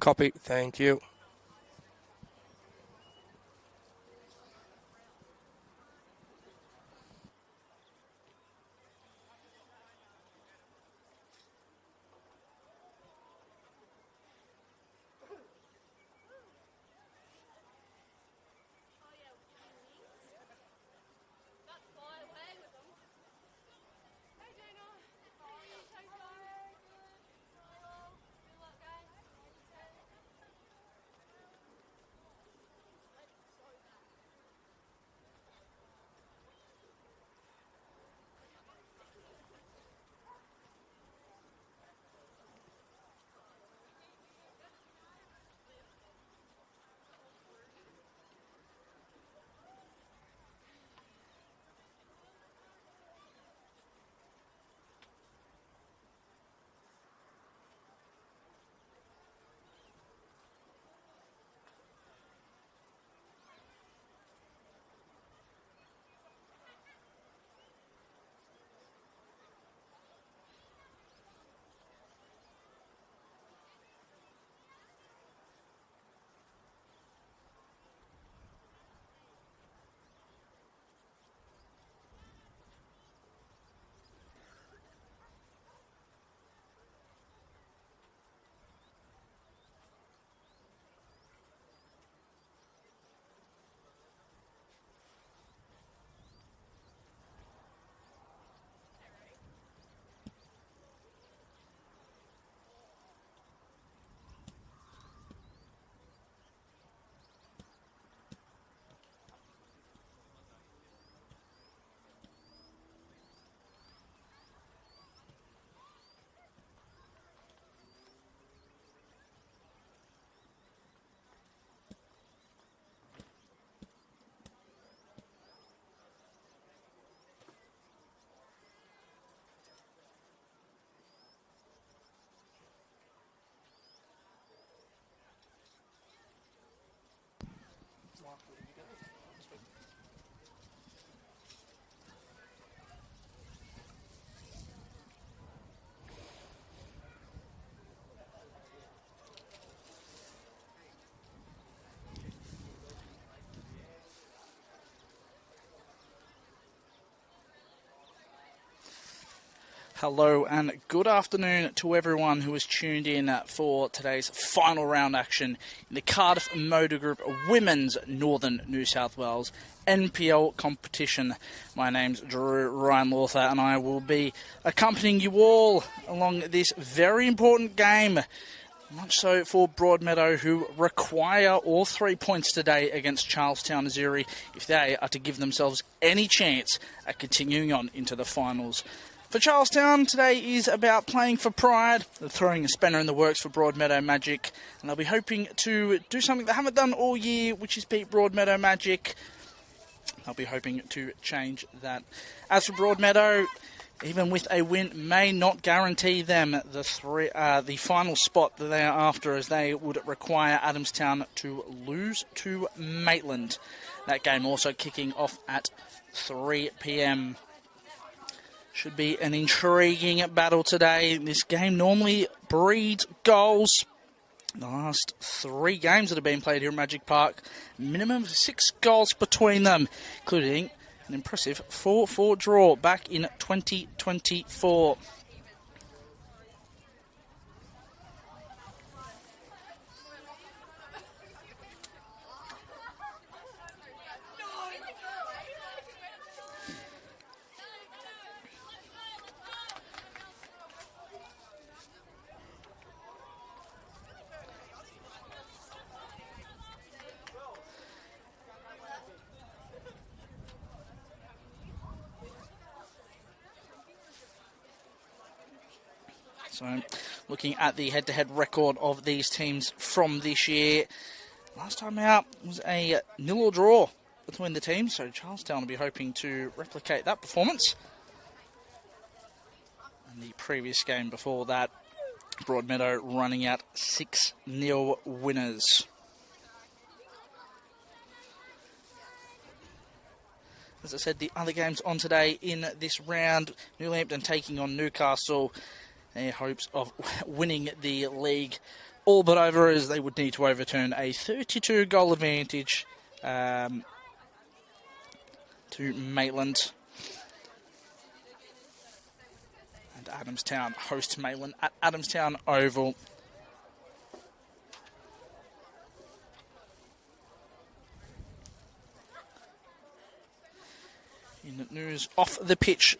Copy. Thank you. Hello and good afternoon to everyone who is tuned in for today's final round action in the Cardiff Motor Group Women's Northern New South Wales NPL competition. My name's Drew Ryan Lawther and I will be accompanying you all along this very important game, much so for Broadmeadow, who require all 3 points today against Charlestown Azzurri if they are to give themselves any chance at continuing on into the finals. For Charlestown, today is about playing for pride. They're throwing a spanner in the works for Broadmeadow Magic, and they'll be hoping to do something they haven't done all year, which is beat Broadmeadow Magic. They'll be hoping to change that. As for Broadmeadow, even with a win, may not guarantee them the final spot that they are after, as they would require Adamstown to lose to Maitland. That game also kicking off at 3 p.m. Should be an intriguing battle today. This game normally breeds goals. The last 3 games that have been played here at Magic Park, minimum of 6 goals between them, including an impressive 4-4 draw back in 2024. So, looking at the head-to-head record of these teams from this year, last time out was a 0-0 draw between the teams, so Charlestown will be hoping to replicate that performance. And the previous game before that, Broadmeadow running out 6-0 winners. As I said, the other games on today in this round, Newhampton taking on Newcastle. Their hopes of winning the league all but over, as they would need to overturn a 32-goal advantage to Maitland. And Adamstown hosts Maitland at Adamstown Oval. In news off the pitch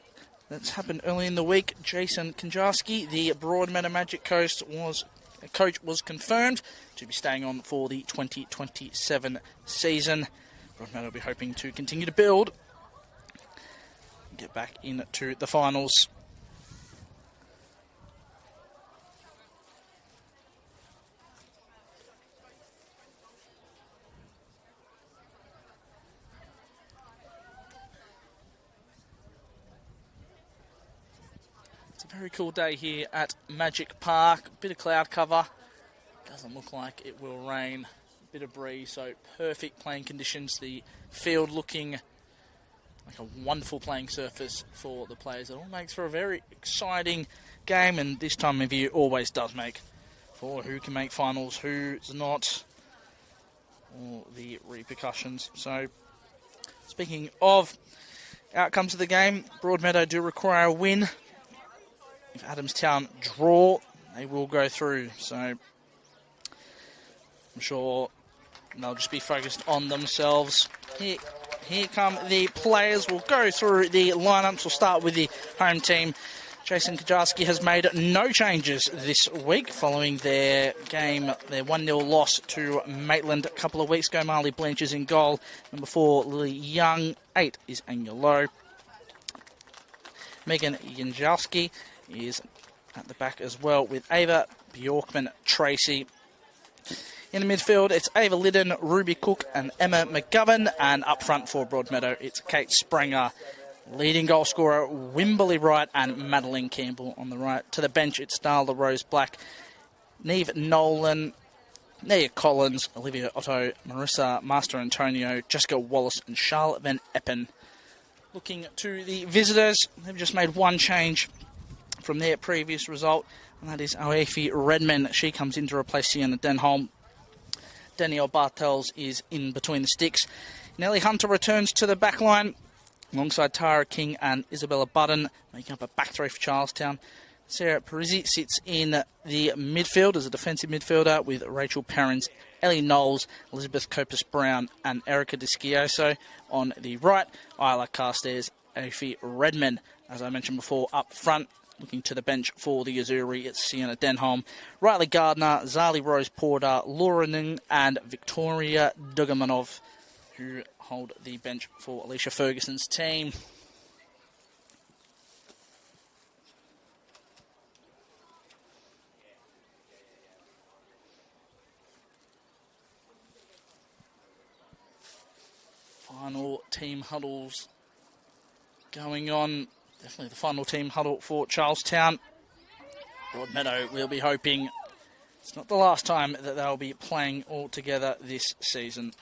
that's happened early in the week, Jason Konjarski, the Broadmeadow Magic coach, was confirmed to be staying on for the 2027 season. Broadmeadow will be hoping to continue to build, get back into the finals. Very cool day here at Magic Park. Bit of cloud cover. Doesn't look like it will rain. Bit of breeze, so perfect playing conditions. The field looking like a wonderful playing surface for the players. It all makes for a very exciting game, and this time of year always does make for who can make finals, who's not, all the repercussions. So, speaking of outcomes of the game, Broadmeadow do require a win. If Adamstown draw, they will go through. So I'm sure they'll just be focused on themselves. Here come the players. We'll go through the lineups. We'll start with the home team. Jason Konjarski has made no changes this week following their game, their 1-0 loss to Maitland a couple of weeks ago. Marley Blanche is in goal. Number 4, Lily Young. 8 is Anya Lowe. Megan Janjowski is at the back as well, with Ava Bjorkman Tracy. In the midfield, it's Ava Liddon, Ruby Cook and Emma McGovern. And up front for Broadmeadow, it's Kate Springer. Leading goal scorer, Wimberley Wright and Madeline Campbell on the right. To the bench, it's Darla Rose Black, Neve Nolan, Nia Collins, Olivia Otto, Marissa Master Antonio, Jessica Wallace and Charlotte Van Eppen. Looking to the visitors, they've just made one change from their previous result, and that is Oefi Redman. She comes in to replace Sienna Denholm. Danielle Bartels is in between the sticks. Nellie Hunter returns to the back line alongside Tara King and Isabella Budden, making up a back three for Charlestown. Sarah Parisi sits in the midfield as a defensive midfielder with Rachel Perrins, Ellie Knowles, Elizabeth Copus-Brown and Erica Discioso. On the right, Isla Carstairs, Oefi Redman. As I mentioned before, up front, looking to the bench for the Azzurri, it's Sienna Denholm, Riley Gardner, Zali Rose Porter, Laura Ning and Victoria Dugamanov, who hold the bench for Alicia Ferguson's team. Final team huddles going on. Definitely the final team huddle for Charlestown. Broadmeadow will be hoping it's not the last time that they'll be playing all together this season.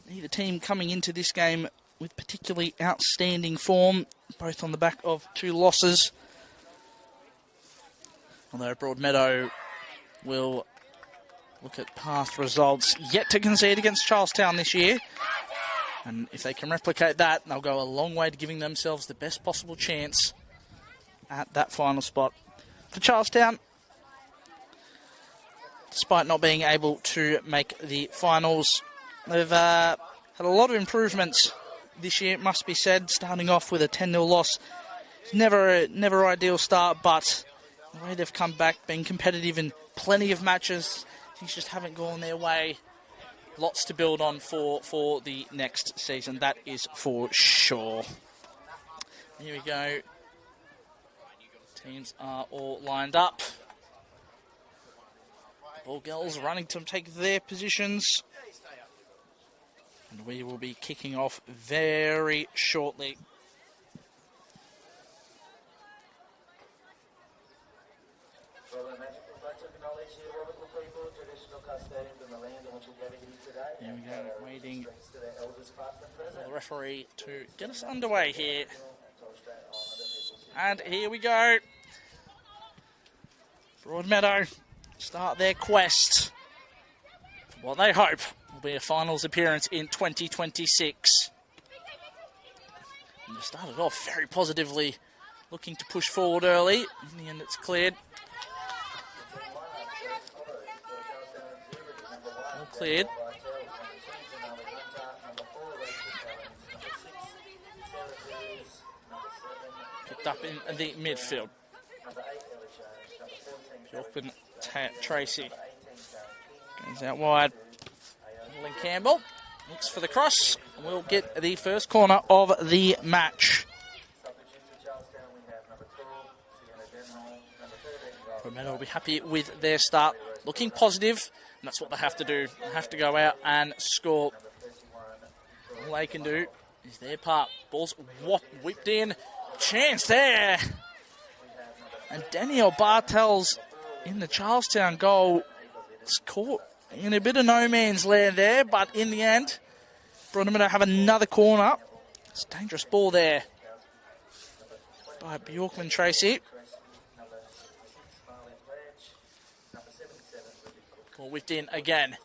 Neither team coming into this game with particularly outstanding form, both on the back of 2 losses. Although Broadmeadow will look at past results, yet to concede against Charlestown this year. And if they can replicate that, they'll go a long way to giving themselves the best possible chance at that final spot. For Charlestown, despite not being able to make the finals, they've had a lot of improvements this year, it must be said. Starting off with a 10-0 loss, it's never ideal start, but the way they've come back, being competitive in plenty of matches, things just haven't gone their way. Lots to build on for the next season, that is for sure. Here we go. Teams are all lined up. Ball girls running to take their positions. And we will be kicking off very shortly. There we go, waiting for the referee to get us underway here. And here we go. Broadmeadow start their quest for what they hope will be a finals appearance in 2026. And they started off very positively, looking to push forward early. In the end, it's cleared. All cleared. Picked up in the midfield. Bjorkman Tracy goes out wide. Lynn Campbell looks for the cross. We'll get the first corner of the match. Broadmeadow will be happy with their start, looking positive, and that's what they have to do. They have to go out and score. All they can do is their part. Ball's whipped in. Chance there. And Danielle Bartels in the Charlestown goal is caught in a bit of no man's land there, but in the end, Broadmeadow have another corner. It's a dangerous ball there by Bjorkman Tracy. Ball whipped in again.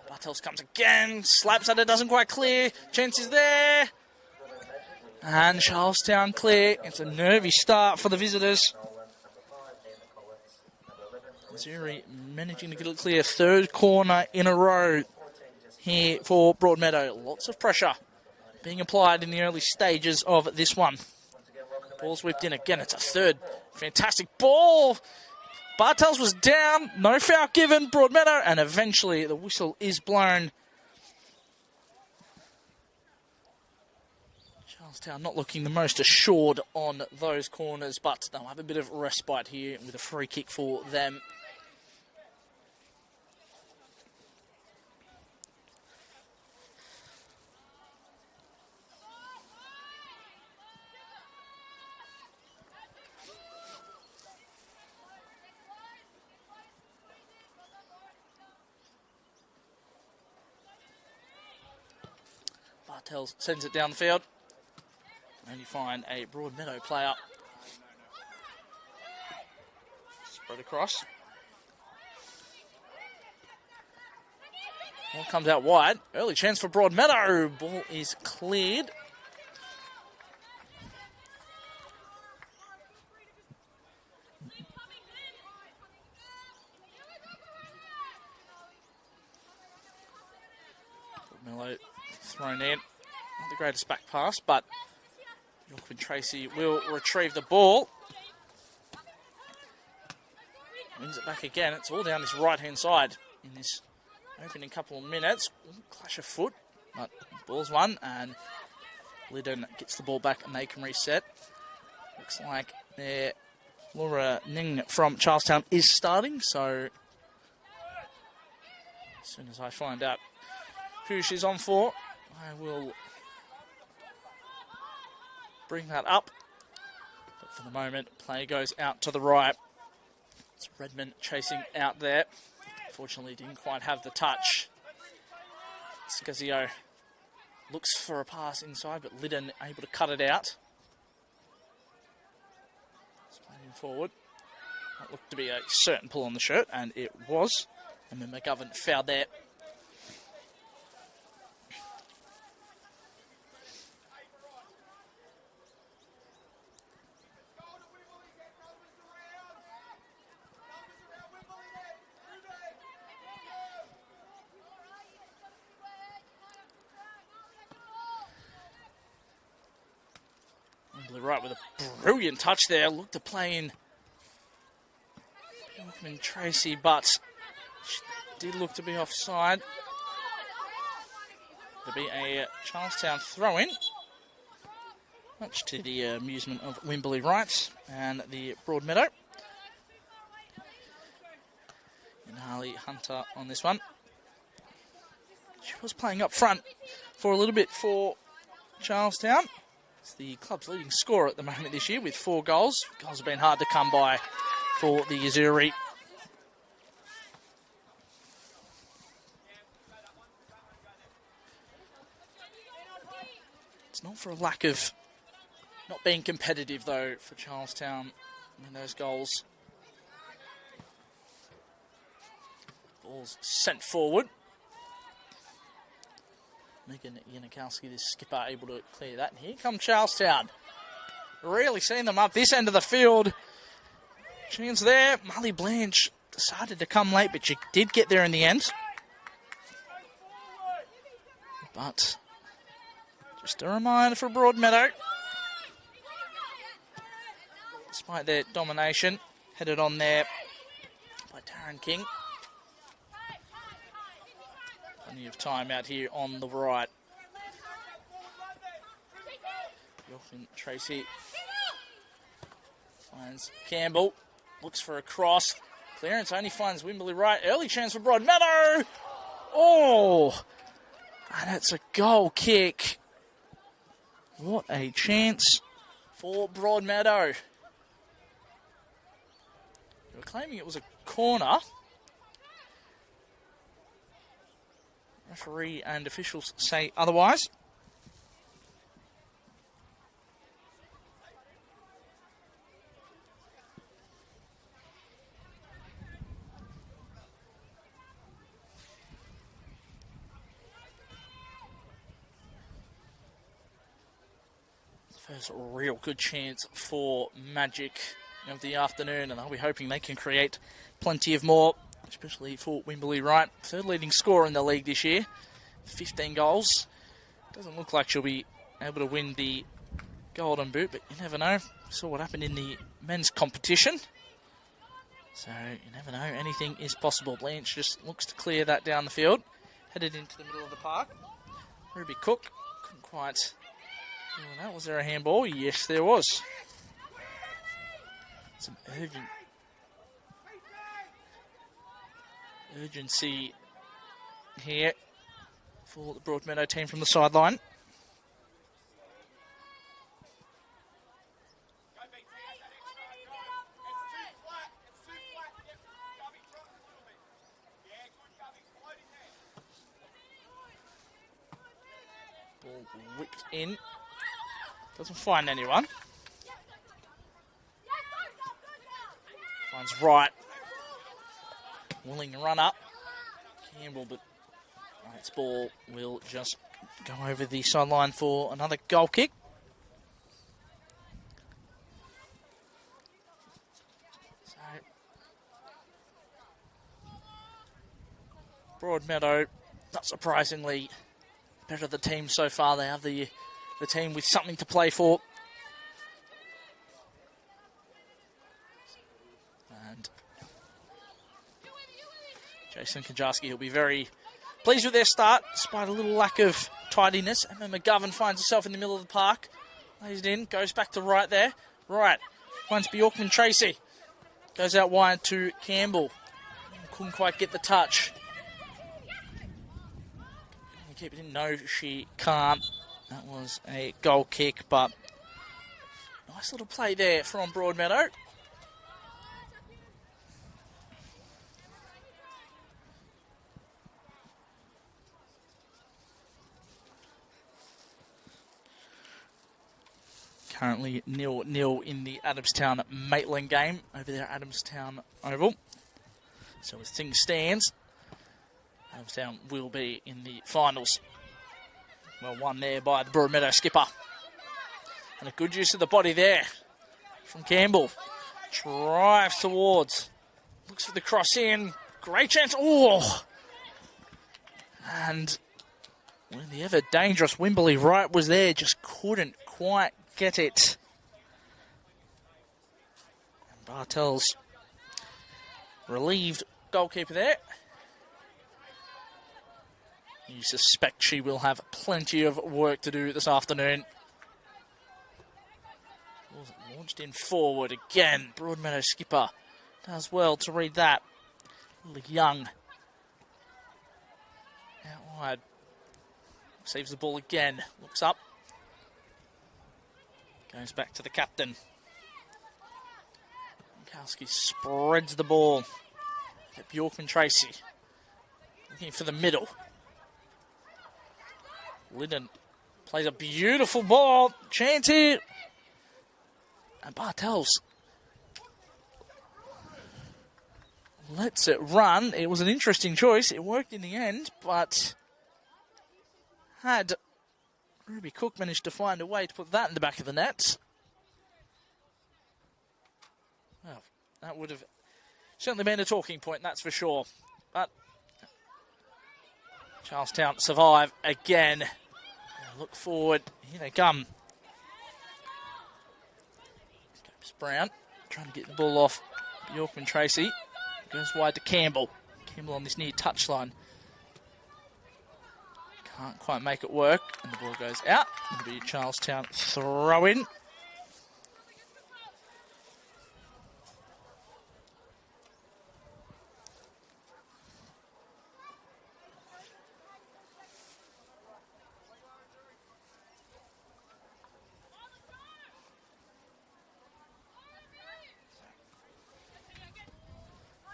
Bartels comes again, slaps at it, doesn't quite clear. Chance is there. And Charlestown clear. It's a nervy start for the visitors. Azzurri managing to get it clear. Third corner in a row here for Broadmeadow. Lots of pressure being applied in the early stages of this one. Ball's whipped in again. It's a third. Fantastic ball. Bartels was down. No foul given. Broadmeadow. And eventually the whistle is blown. Charlestown not looking the most assured on those corners, but they'll have a bit of respite here with a free kick for them. Bartels sends it down the field. And you find a Broadmeadow player. Spread across. Ball comes out wide. Early chance for Broadmeadow. Ball is cleared. Broadmeadow thrown in. Not the greatest back pass, but Bjorkman Tracy will retrieve the ball. Wins it back again. It's all down this right-hand side in this opening couple of minutes. Clash of foot, but ball's won, and Liddon gets the ball back and they can reset. Looks like their Laura Ning from Charlestown is starting, so as soon as I find out who she's on for, I will bring that up. But for the moment, play goes out to the right. It's Redmond chasing out there. Unfortunately, didn't quite have the touch. Scazio looks for a pass inside, but Liddon able to cut it out. It's playing forward. That looked to be a certain pull on the shirt, and it was. And then McGovern fouled there. Right with a brilliant touch there. Looked to play in Bjorkman Tracy, but she did look to be offside. There'll be a Charlestown throw-in, much to the amusement of Wimberley Wright and the Broadmeadow. And Harley Hunter on this one. She was playing up front for a little bit for Charlestown. It's the club's leading scorer at the moment this year with 4 goals. Goals have been hard to come by for the Azzurri. It's not for a lack of not being competitive, though, for Charlestown in those goals. Ball's sent forward. Megan Yanikowski, the skipper, able to clear that. And here comes Charlestown. Really seeing them up this end of the field. Chance there. Molly Blanche decided to come late, but she did get there in the end. But just a reminder for Broadmeadow. Despite their domination, headed on there by Taryn King. Plenty of time out here on the right. Yorkman Tracy finds Campbell. Looks for a cross. Clearance only finds Wimberley right. Early chance for Broadmeadow. Oh! And it's a goal kick. What a chance for Broadmeadow. They were claiming it was a corner. Referee and officials say otherwise. First real good chance for Magic of the afternoon, and I'll be hoping they can create plenty of more, especially for Wimberley Wright. Third leading scorer in the league this year, 15 goals. Doesn't look like she'll be able to win the Golden Boot, but you never know. Saw what happened in the men's competition. So you never know, anything is possible. Blanche just looks to clear that down the field. Headed into the middle of the park. Ruby Cook couldn't quite... Oh, was there a handball? Yes, there was. Some urgency here for the Broadmeadow team from the sideline. Ball whipped in. Doesn't find anyone. Finds Wright. Willing to run up. Campbell, but Wright's ball will just go over the sideline for another goal kick. So, Broadmeadow, not surprisingly, better the team so far. They have the team with something to play for. And Jason Kajarski, he'll be very pleased with their start, despite a little lack of tidiness. Emma McGovern finds herself in the middle of the park. Lays it in, goes back to Wright there. Wright finds Bjorkman Tracy. Goes out wide to Campbell. Couldn't quite get the touch. Can you keep it in? No, she can't. That was a goal kick, but nice little play there from Broadmeadow. Currently 0-0 in the Adamstown-Maitland game over there at Adamstown Oval. So as things stands, Adamstown will be in the finals. Well, won there by the Broadmeadow skipper. And a good use of the body there from Campbell. Drives towards. Looks for the cross in. Great chance. Oh! And when the ever dangerous Wimberley Wright was there, just couldn't quite get it. And Bartel's relieved goalkeeper there. You suspect she will have plenty of work to do this afternoon. Launched in forward again. Broadmeadow skipper does well to read that. Young. Out wide. Saves the ball again. Looks up. Goes back to the captain. Kowski spreads the ball. At Bjorkman Tracy. Looking for the middle. Linden Plays a beautiful ball. Chance here. And Bartels lets it run. It was an interesting choice. It worked in the end, but had Ruby Cook managed to find a way to put that in the back of the net. Well, that would have certainly been a talking point, that's for sure. But Charlestown survive again. Look forward. Here they come. Brown trying to get the ball off Bjorkman Tracy. Goes wide to Campbell. Campbell on this near touchline. Can't quite make it work. And the ball goes out. It'll be a Charlestown throw in.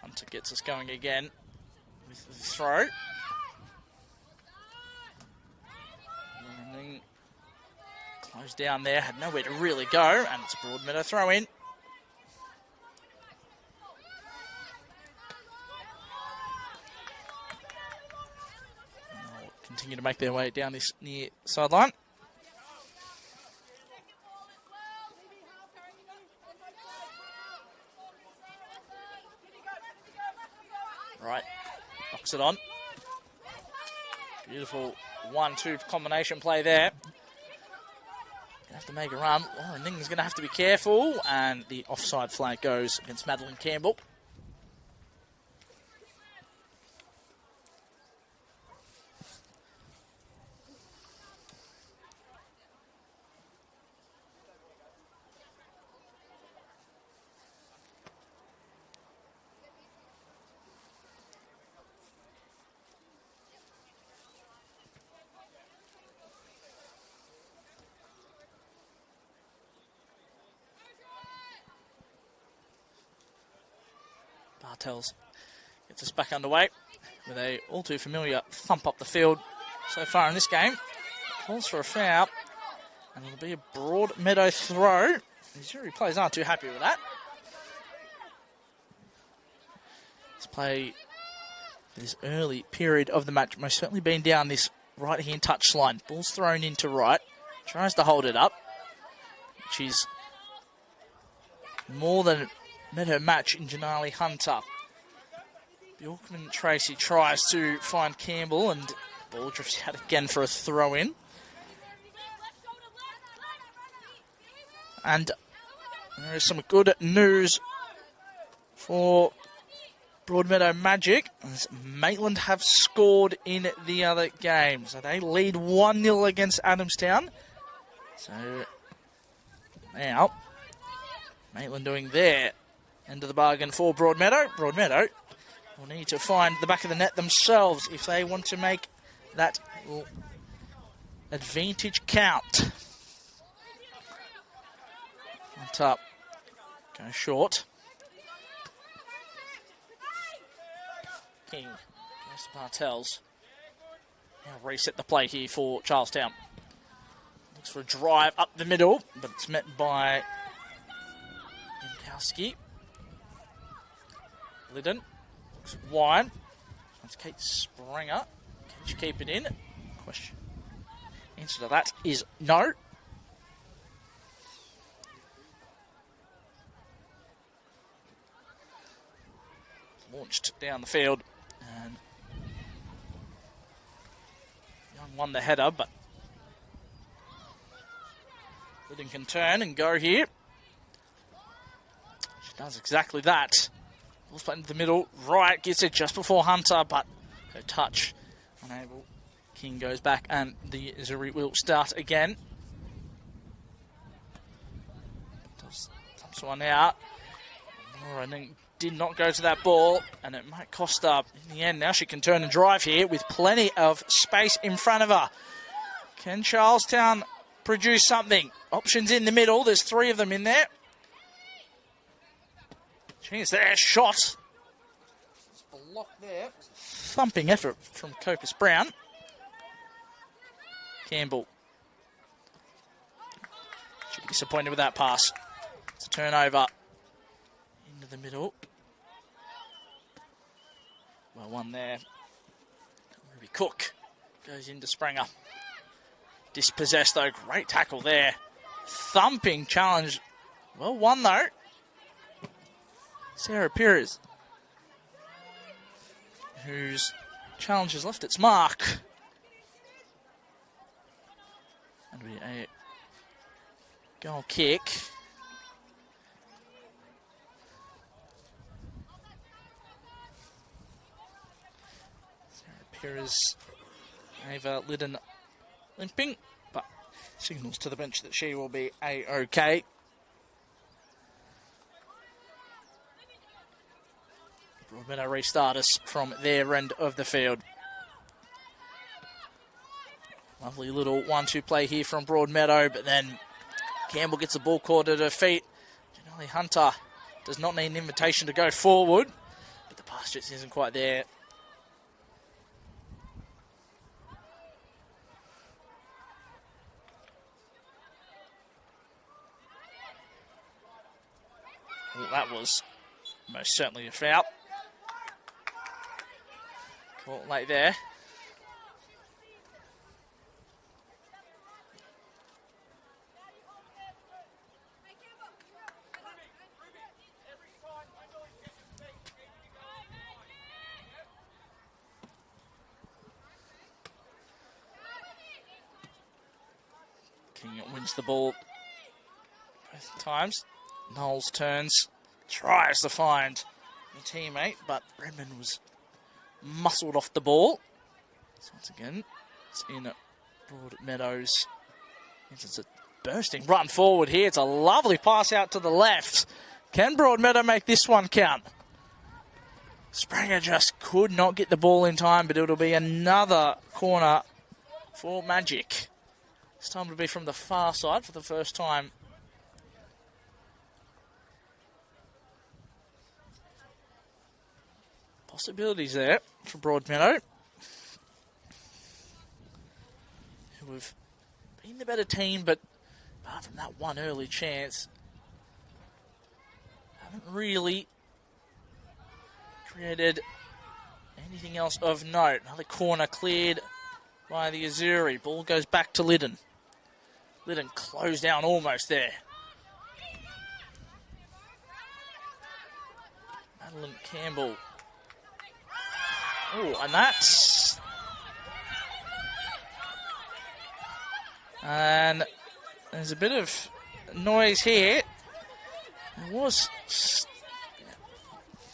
Hunter gets us going again with the throw. Running close down there, had nowhere to really go, and it's a Broadmeadow throw in. They'll continue to make their way down this near sideline. Right, knocks it on. Beautiful 1-2 combination play there. Gonna have to make a run. Lauren Ning's gonna have to be careful, and the offside flag goes against Madeline Campbell. Bartels gets us back underway with a all too familiar thump up the field so far in this game. Calls for a foul, and it'll be a Broadmeadow throw. The Azzurri players aren't too happy with that. This play, this early period of the match, most certainly been down this right-hand touchline. Ball's thrown into right, tries to hold it up, which is more than met her match in Janali Hunter. Bjorkman Tracy tries to find Campbell, and the ball drifts out again for a throw-in. And there is some good news for Broadmeadow Magic, as Maitland have scored in the other game. So they lead 1-0 against Adamstown. So now Maitland doing their end of the bargain for Broadmeadow. Broadmeadow will need to find the back of the net themselves if they want to make that advantage count. Front up, go short. King goes to Bartels. Now reset the play here for Charlestown. Looks for a drive up the middle, but it's met by Jankowski. Liddon looks wide. That's Kate Springer. Can she keep it in? Question. Answer to that is no. Launched down the field, and Young won the header, but Liddon can turn and go here. She does exactly that. Ball's played into the middle, right, gets it just before Hunter, but her touch unable. King goes back, and the Azzurri will start again. Dumps one out. Lauren did not go to that ball, and it might cost her in the end. Now she can turn and drive here with plenty of space in front of her. Can Charlestown produce something? Options in the middle. There's three of them in there. Chance there, shot. It's blocked there. Thumping effort from Copus Brown. Campbell Disappointed with that pass. It's a turnover into the middle. Well, one there. Ruby Cook goes into Springer. Dispossessed though. Great tackle there. Thumping challenge. Well, one though. Sarah Pires, whose challenge has left its mark. That'll be a goal kick. Sarah Pires, Ava Liddon limping, but signals to the bench that she will be A-OK. Broadmeadow restart us from their end of the field. Lovely little 1-2 play here from Broadmeadow, but then Campbell gets the ball caught at her feet. Janelle Hunter does not need an invitation to go forward, but the pass just isn't quite there. Well, that was most certainly a foul. Caught late there. King wins the ball both times. Knowles turns, tries to find a teammate, but Redmond was muscled off the ball. So once again, it's in Broadmeadow's. It's a bursting run forward here. It's a lovely pass out to the left. Can Broadmeadow make this one count? Springer just could not get the ball in time, but it'll be another corner for Magic. This time it'll be from the far side for the first time. Possibilities there for Broadmeadow, who have been the better team, but apart from that one early chance, haven't really created anything else of note. Another corner cleared by the Azzurri. Ball goes back to Liddon. Liddon closed down almost there. Madeline Campbell. Oh, and that's... And there's a bit of noise here. It was...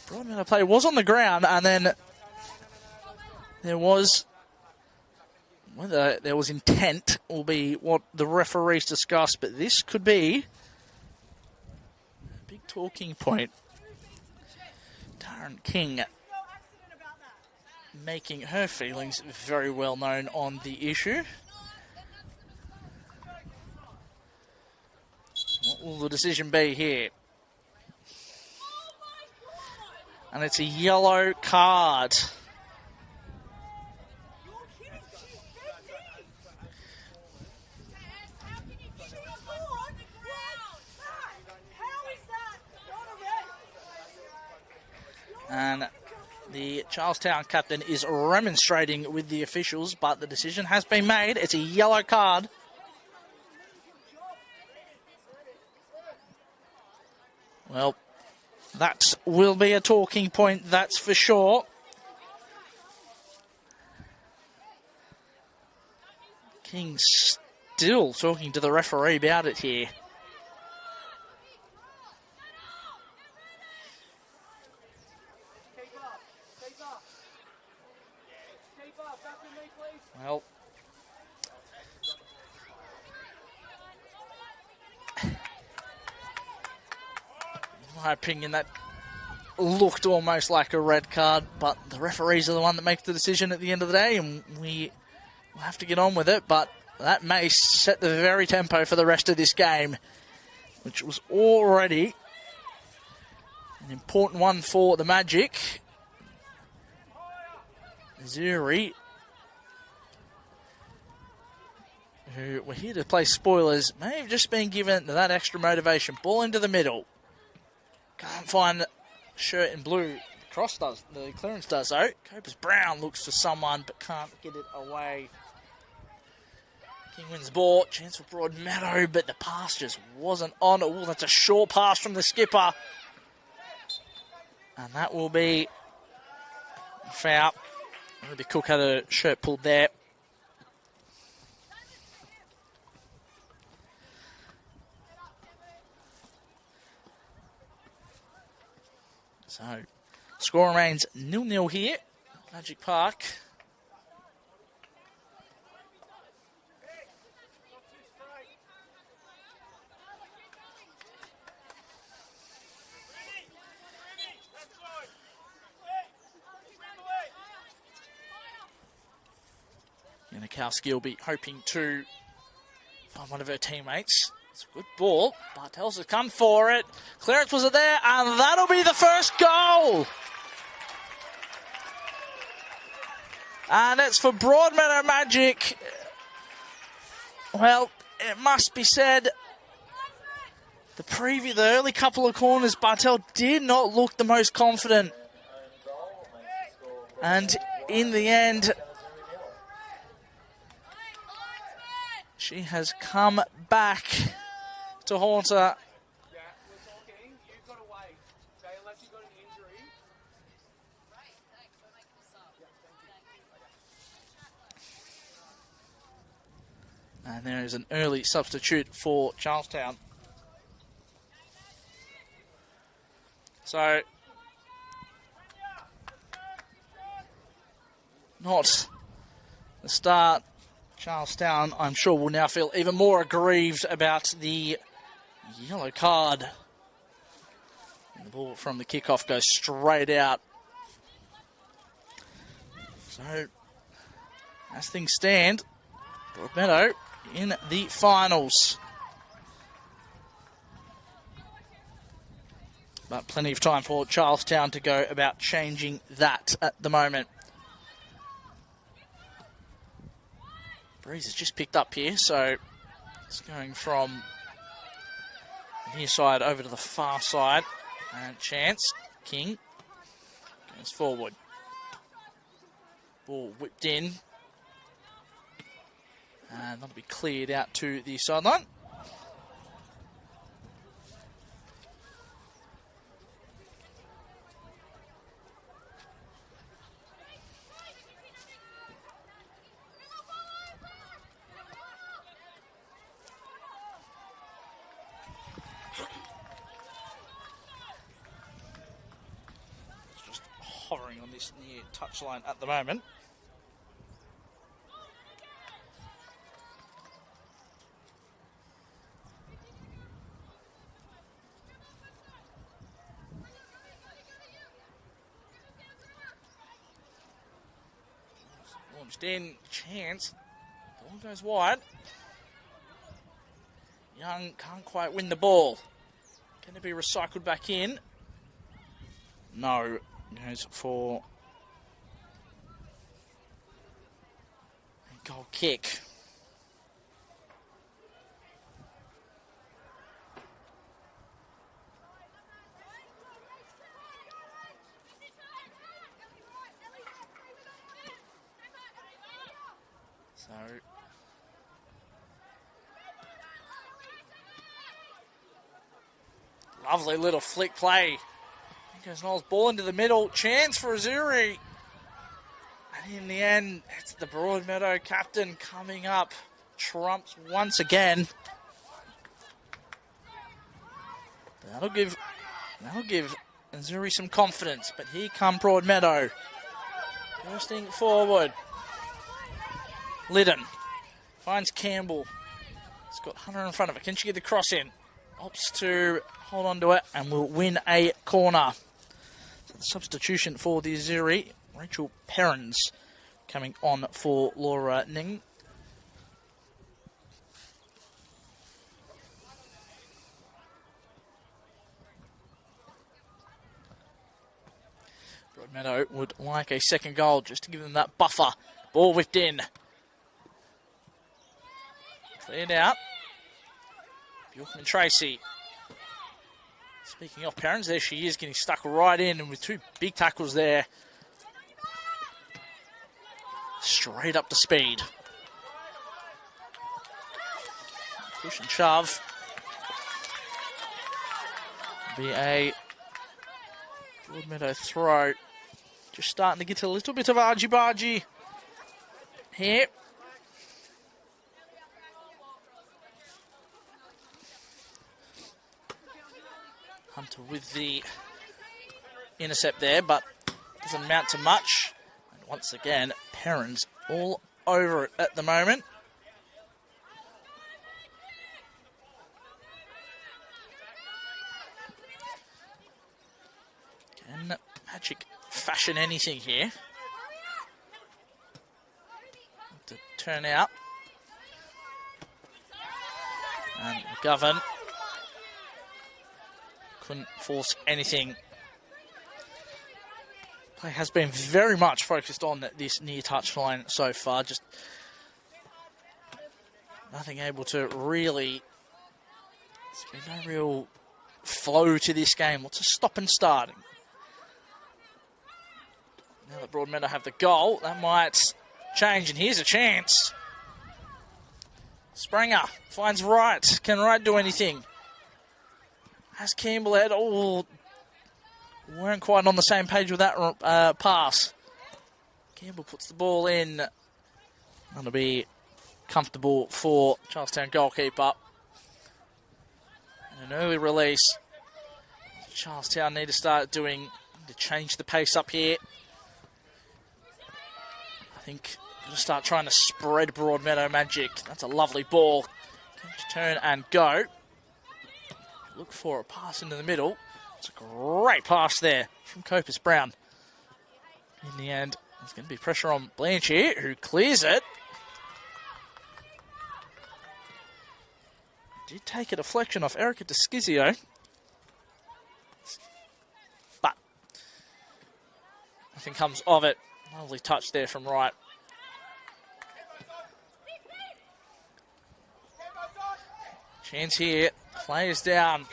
Broadmeadow play was on the ground, and then there was... Whether there was intent will be what the referees discussed, but this could be a big talking point. Darren King making her feelings very well known on the issue. What will the decision be here? And it's a yellow card. And the Charlestown captain is remonstrating with the officials, but the decision has been made. It's a yellow card. Well, that will be a talking point, that's for sure. King still talking to the referee about it here. Well, in my opinion, that looked almost like a red card, but the referees are the one that makes the decision at the end of the day, and we will have to get on with it. But that may set the very tempo for the rest of this game, which was already an important one for the Magic. Azzurri, who were here to play spoilers, may have just been given that extra motivation. Ball into the middle. Can't find shirt in blue. Cross does, the clearance does though. Copus Brown looks for someone but can't get it away. King wins the ball. Chance for Broadmeadow, but the pass just wasn't on. Oh, that's a short pass from the skipper. And that will be foul. Maybe Cook had a shirt pulled there. So, score remains 0-0 here. Magic Park. Yanikowski will be hoping to find one of her teammates. It's a good ball. Bartels has come for it. Clearance was it there, and that'll be the first goal. And it's for Broadmeadow Magic. Well, it must be said, the early couple of corners, Bartel did not look the most confident. And in the end, she has come back to haunt her. And there is an early substitute for Charlestown. So, not the start. Charlestown, I'm sure, will now feel even more aggrieved about the yellow card. And the ball from the kickoff goes straight out. So, as things stand, Broadmeadow in the finals. But plenty of time for Charlestown to go about changing that at the moment. Breeze has just picked up here, so it's going from the near side over to the far side. And chance, King goes forward. Ball whipped in. And that'll be cleared out to the sideline. Just hovering on this near touchline at the moment. Launched in, chance, ball goes wide. Young can't quite win the ball. Can it be recycled back in? No, goes for a goal kick. So, lovely little flick play. Goes Knowles, ball into the middle. Chance for Azzurri. And in the end, it's the Broadmeadow captain coming up. Trumps once again. That'll give Azzurri some confidence. But here come Broadmeadow. Bursting forward. Liddon finds Campbell. He's got Hunter in front of her. Can she get the cross in? Opts to hold on to it and will win a corner. So the substitution for the Azzurri, Rachel Perrins coming on for Laura Ning. Broadmeadow would like a second goal just to give them that buffer. Ball whipped in. Cleared out. Bjorkman Tracy. Speaking of parents, there she is getting stuck right in and with two big tackles there. Straight up to speed. Push and shove. Be a Broadmeadow throw. Just starting to get a little bit of argy-bargy here. Hunter with the intercept there, but doesn't amount to much. And once again, Perrins all over it at the moment. Can Magic fashion anything here? To turn out. And McGovern couldn't force anything. Play has been very much focused on this near touchline so far. Just nothing able to really. There's been no real flow to this game. Lots of stop and starting. Now that Broadmeadow have the goal, that might change, and here's a chance. Springer finds Wright. Can Wright do anything? Has Campbell had weren't quite on the same page with that pass. Campbell puts the ball in. That'll be comfortable for Charlestown goalkeeper. And an early release. Charlestown need to change the pace up here. I think we'll just start trying to spread Broadmeadow Magic. That's a lovely ball. Turn and go. Look for a pass into the middle. It's a great pass there from Copus Brown. In the end, there's going to be pressure on Blanche here, who clears it. Did take a deflection off Erica Desquizio. But nothing comes of it. Lovely touch there from Wright. Chance here. Players down.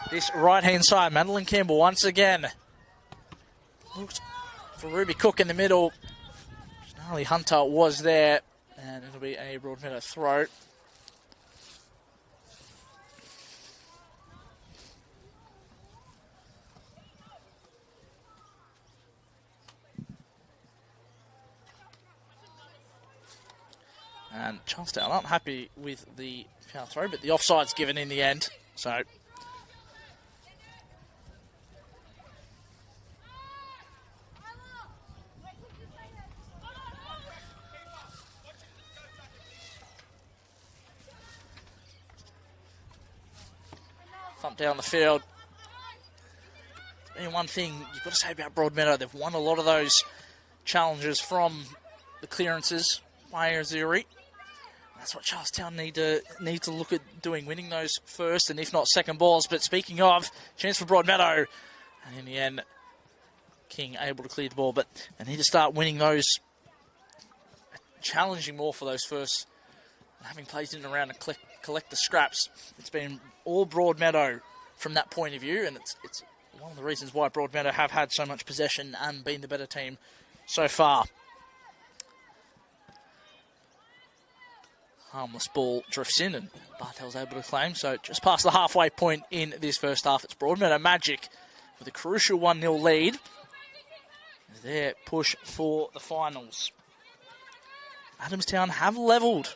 This right-hand side. Madeline Campbell once again. Looked for Ruby Cook in the middle. Charlie Hunter was there. And it'll be a Broadmeadow throw. And Charlestown aren't happy with the foul throw, but the offside's given in the end. So thump down the field. And one thing you've got to say about Broadmeadow, they've won a lot of those challenges from the clearances by Azzurri. That's what Charlestown need to look at doing, winning those first and if not second balls. But speaking of, chance for Broadmeadow. And in the end, King able to clear the ball. But they need to start winning those, challenging more for those first, having plays in and around and collect the scraps. It's been all Broadmeadow from that point of view, and it's one of the reasons why Broadmeadow have had so much possession and been the better team so far. Harmless ball drifts in and Bartel's able to claim. So just past the halfway point in this first half, it's Broadmeadow Magic with a crucial 1-0 lead. Their push for the finals. Adamstown have levelled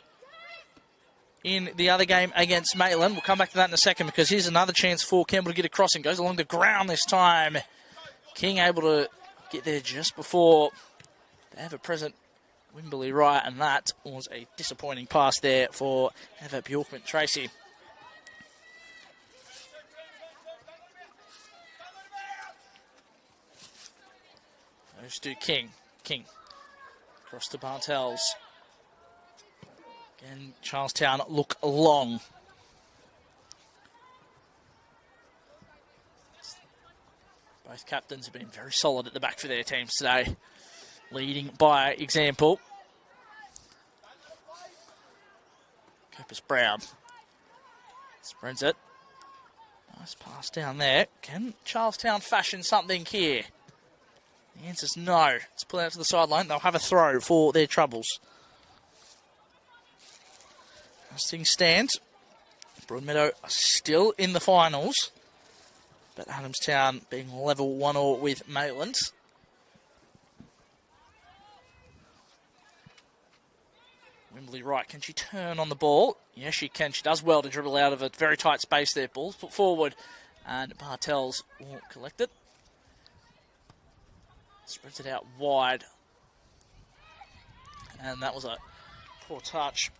in the other game against Maitland. We'll come back to that in a second because here's another chance for Campbell to get a crossing. Goes along the ground this time. King able to get there just before the ever-present Wimberley Wright, and that was a disappointing pass there for Eva Bjorkman Tracy. Goes to King. King across to Bartels. Again, Charlestown look long. Both captains have been very solid at the back for their teams today, leading by example. Copus Brown spreads it. Nice pass down there. Can Charlestown fashion something here? The answer's no. It's pulled out to the sideline. They'll have a throw for their troubles. As things stand, Broadmeadow are still in the finals, but Adamstown being level 1-1 with Maitland. Wimberley right, can she turn on the ball? Yes, she can. She does well to dribble out of a very tight space there. Ball's put forward, and Bartels will collect it. Spreads it out wide. And that was a poor touch.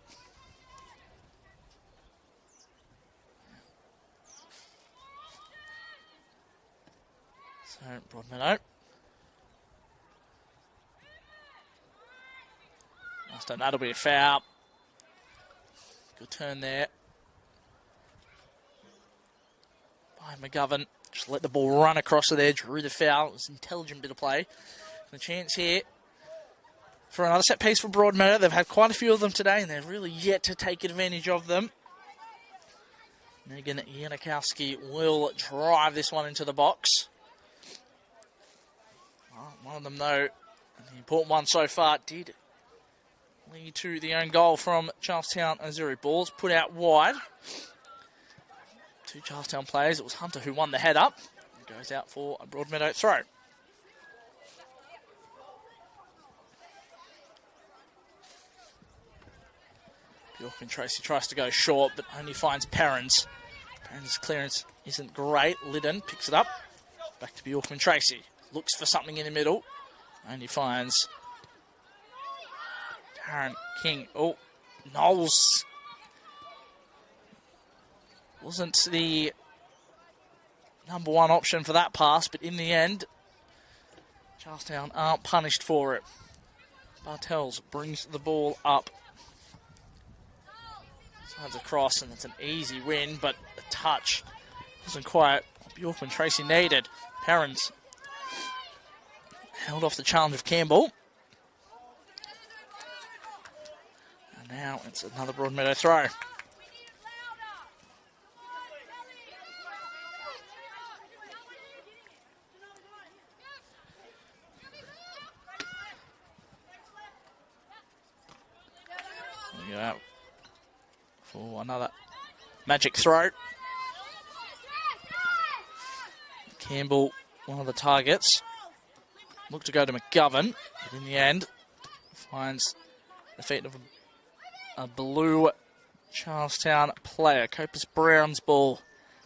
So, Broadmeadow. That'll be a foul. Good turn there by McGovern. Just let the ball run across the edge, drew the foul. It was an intelligent bit of play. And a chance here for another set piece for Broadmeadow. They've had quite a few of them today, and they've really yet to take advantage of them. Megan Janikowski will drive this one into the box. Well, one of them, though, the important one so far, did lead to the own goal from Charlestown Azzurri. Ball's put out wide. Two Charlestown players. It was Hunter who won the head up. It goes out for a Broadmeadow throw. Bjorkman Tracy tries to go short, but only finds Perrins. Perrins' clearance isn't great. Liddon picks it up. Back to Bjorkman Tracy. Looks for something in the middle. Only finds Darren King. Oh, Knowles wasn't the number one option for that pass, but in the end, Charlestown aren't punished for it. Bartels brings the ball up. Slides across, and it's an easy win, but the touch wasn't quite what Bjorkman Tracy needed. Perrins held off the challenge of Campbell. And now it's another Broadmeadow throw. We go out for another magic throw. Campbell, one of the targets. Looked to go to McGovern, but in the end, finds the feet of a blue Charlestown player. Copus Brown's ball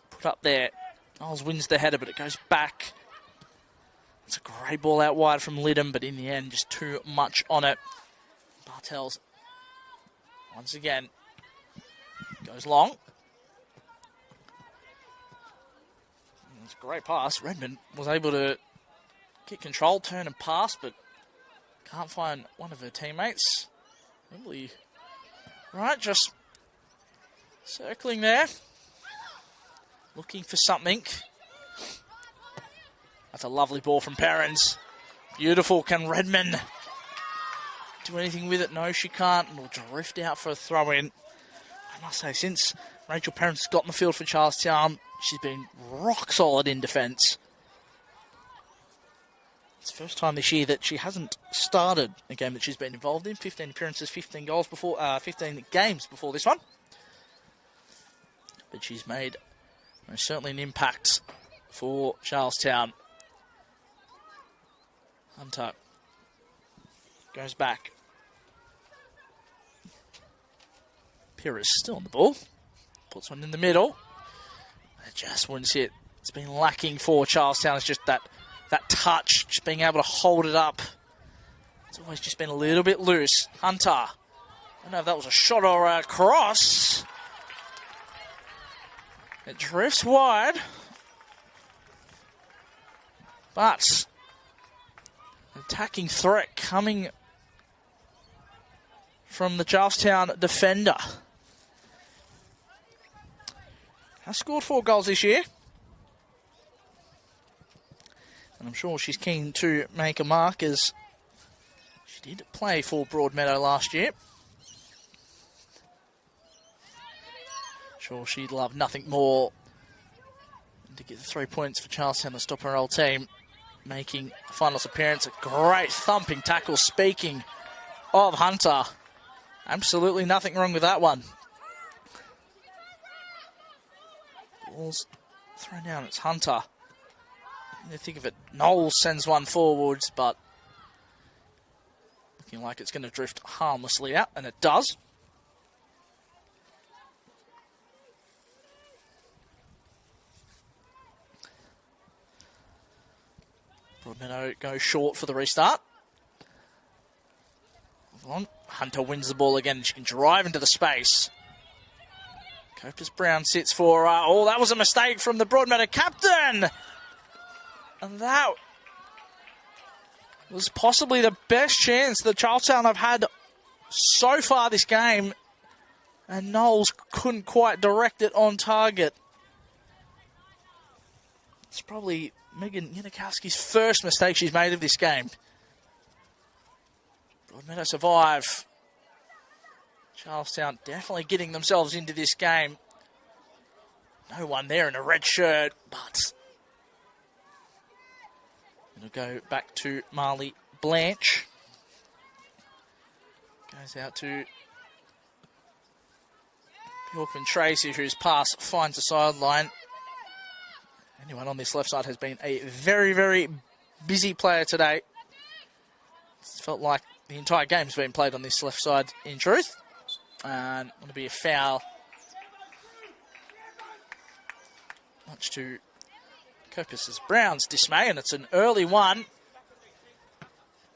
put up there. Knowles wins the header, but it goes back. It's a great ball out wide from Liddon, but in the end, just too much on it. Bartels, once again, goes long. It's a great pass. Redmond was able to get control, turn and pass, but can't find one of her teammates. Really, right, just circling there. Looking for something. That's a lovely ball from Perrins. Beautiful. Can Redmond do anything with it? No, she can't. And will drift out for a throw-in. I must say, since Rachel Perrins has got in the field for Charlestown, she's been rock solid in defence. It's the first time this year that she hasn't started a game that she's been involved in. 15 appearances, 15 goals before, 15 games before this one. But she's made most certainly an impact for Charlestown. Hunter goes back. Pyrrhus still on the ball. Puts one in the middle. It just wouldn't hit. It's been lacking for Charlestown. It's just that touch, just being able to hold it up. It's always just been a little bit loose. Hunter. I don't know if that was a shot or a cross. It drifts wide. But attacking threat coming from the Charlestown defender. Has scored 4 goals this year. And I'm sure she's keen to make a mark, as she did play for Broadmeadow last year. Sure, she'd love nothing more than to get the 3 points for Charlestown to stop her old team making a finals appearance. A great thumping tackle. Speaking of Hunter, absolutely nothing wrong with that one. Ball's thrown down. It's Hunter. You think of it, Knowles sends one forwards, but looking like it's going to drift harmlessly out, and it does. Broadmeadow goes short for the restart. On. Hunter wins the ball again, and she can drive into the space. Copus Brown sits for, oh, that was a mistake from the Broadmeadow captain. And that was possibly the best chance that Charlestown have had so far this game. And Knowles couldn't quite direct it on target. It's probably Megan Yanikowski's first mistake she's made of this game. Broadmeadow survive. Charlestown definitely getting themselves into this game. No one there in a red shirt, but it'll go back to Marley Blanche. Goes out to Bjorkman Tracy, whose pass finds the sideline. Anyone on this left side has been a very, very busy player today. It's felt like the entire game's been played on this left side, in truth. And going to be a foul. Much to Copus Brown's dismay, and it's an early one.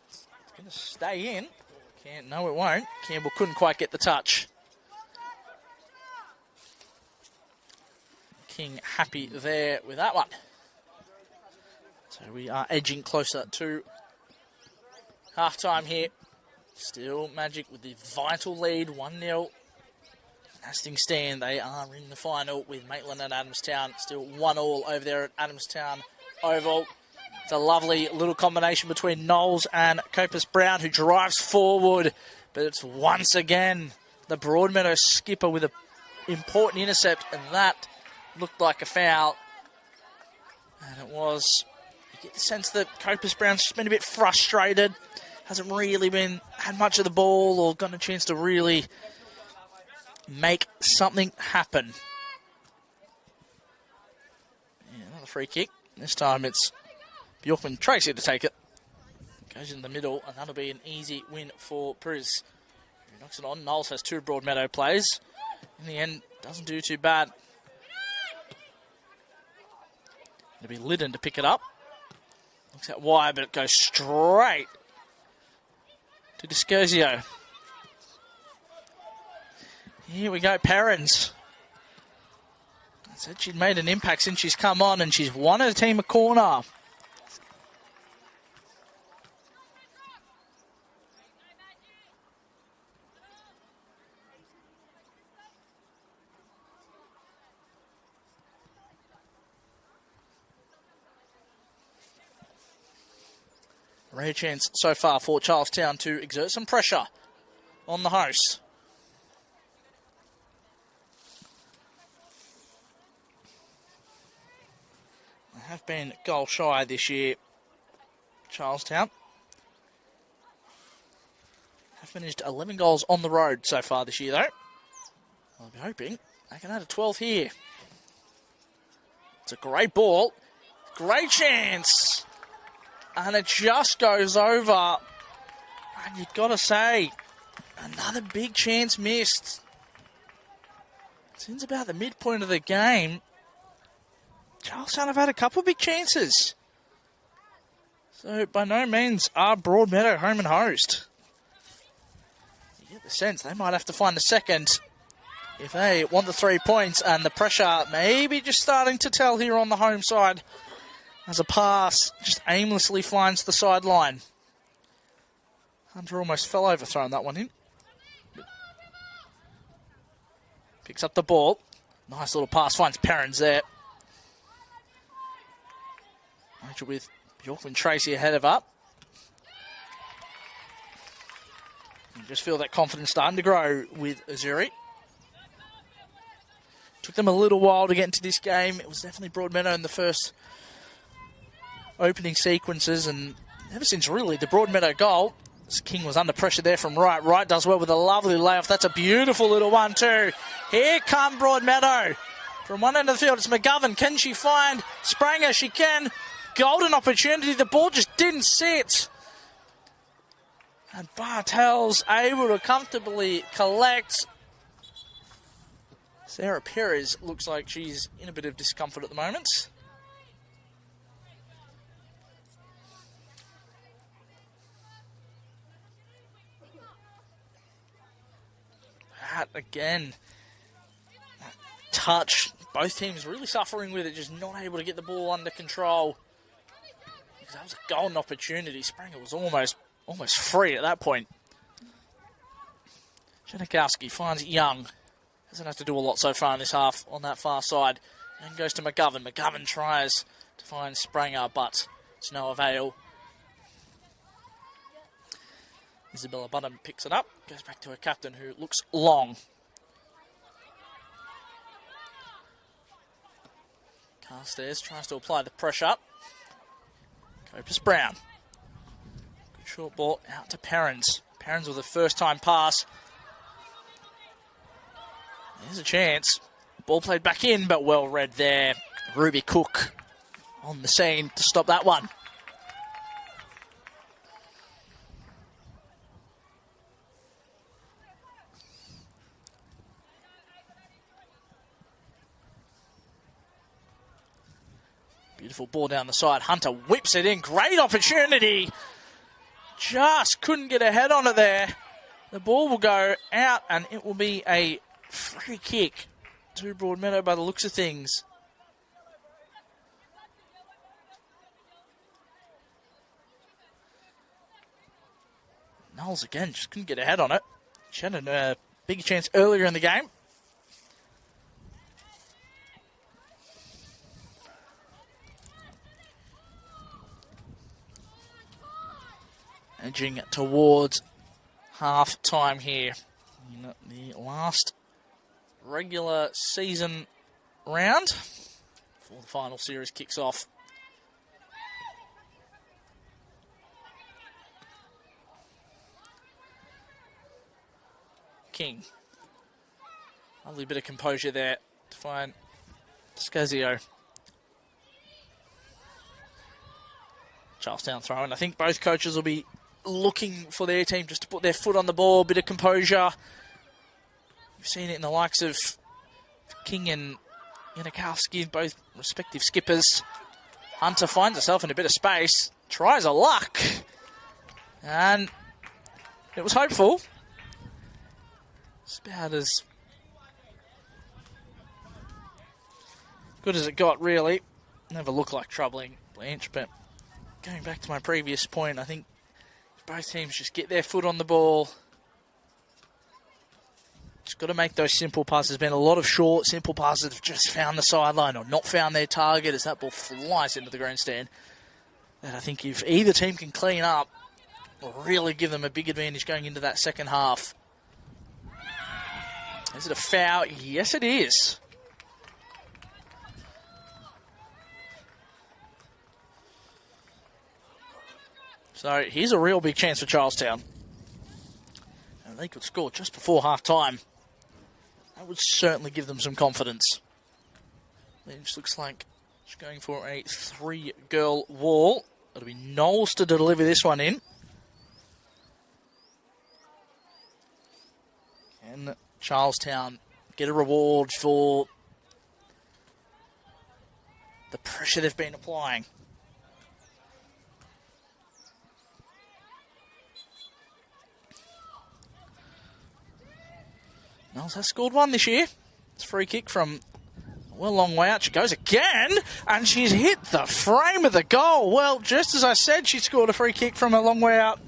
It's going to stay in. No, it won't. Campbell couldn't quite get the touch. King happy there with that one. So we are edging closer to half-time here. Still Magic with the vital lead, 1-0. As things stand, they are in the final with Maitland and Adamstown. Still 1-1 over there at Adamstown Oval. It's a lovely little combination between Knowles and Copus Brown, who drives forward. But it's once again the Broadmeadow skipper with an important intercept, and that looked like a foul. And it was. You get the sense that Copus Brown's just been a bit frustrated. Hasn't really had much of the ball or gotten a chance to really make something happen. Yeah, another free kick. This time it's Bjorkman Tracy to take it. Goes in the middle, and that'll be an easy win for Priz. Who knocks it on. Knowles has 2 Broadmeadow plays. In the end, doesn't do too bad. It'll be Liddon to pick it up. Looks out wide, but it goes straight to Discosio. Here we go, Perrins. I said she'd made an impact since she's come on, and she's won her team a corner. Rare chance so far for Charlestown to exert some pressure on the hosts. They have been goal shy this year, Charlestown. Have finished 11 goals on the road so far this year, though. I'll be hoping they can add a 12 here. It's a great ball. Great chance. And it just goes over. And you've got to say, another big chance missed. Since about the midpoint of the game, Charlestown have had a couple of big chances. So by no means are Broadmeadow home and host. You get the sense they might have to find a second if they want the 3 points, and the pressure maybe just starting to tell here on the home side. As a pass just aimlessly finds the sideline. Hunter almost fell over throwing that one in. Picks up the ball. Nice little pass, finds Perrins there. Rachel with Bjorkman Tracy ahead of up. You just feel that confidence starting to grow with Azzurri. Took them a little while to get into this game. It was definitely Broadmeadow in the first opening sequences, and ever since really the Broadmeadow goal, King was under pressure there from right. Right does well with a lovely layoff. That's a beautiful little 1-2. Here come Broadmeadow. From one end of the field, it's McGovern. Can she find Spranger? She can. Golden opportunity. The ball just didn't sit. And Bartel's able to comfortably collect. Sarah Perez looks like she's in a bit of discomfort at the moment. That again. That touch. Both teams really suffering with it, just not able to get the ball under control. Because that was a golden opportunity. Spranger was almost free at that point. Janikowski finds Young. Doesn't have to do a lot so far in this half on that far side. And goes to McGovern. McGovern tries to find Spranger, but it's no avail. Isabella Button picks it up. Goes back to her captain, who looks long. Carstairs tries to apply the pressure. Copus Brown. Good short ball out to Perrins. Perrins with a first-time pass. There's a chance. Ball played back in, but well read there. Ruby Cook on the scene to stop that one. Beautiful ball down the side. Hunter whips it in. Great opportunity. Just couldn't get a head on it there. The ball will go out and it will be a free kick to Broadmeadow by the looks of things. Knowles again just couldn't get a head on it. She had a big chance earlier in the game. Edging towards half time here in the last regular season round before the final series kicks off. King. Lovely bit of composure there to find Scazio. Charlestown throwing. I think both coaches will be looking for their team just to put their foot on the ball, a bit of composure. You've seen it in the likes of King and Janikowski, both respective skippers. Hunter finds herself in a bit of space, tries her luck, and it was hopeful. It's about as good as it got, really. Never looked like troubling Blanche, but going back to my previous point, I think both teams just get their foot on the ball. Just got to make those simple passes. There's been a lot of short, simple passes that have just found the sideline or not found their target as that ball flies into the grandstand. And I think if either team can clean up, will really give them a big advantage going into that second half. Is it a foul? Yes, it is. So here's a real big chance for Charlestown. And they could score just before half-time. That would certainly give them some confidence. Lynch looks like she's going for a 3-girl wall. It'll be Knowles to deliver this one in. And Charlestown get a reward for the pressure they've been applying. Knowles has scored one this year. It's a free kick from a long way out. She goes again, and she's hit the frame of the goal. Well, just as I said, she scored a free kick from a long way out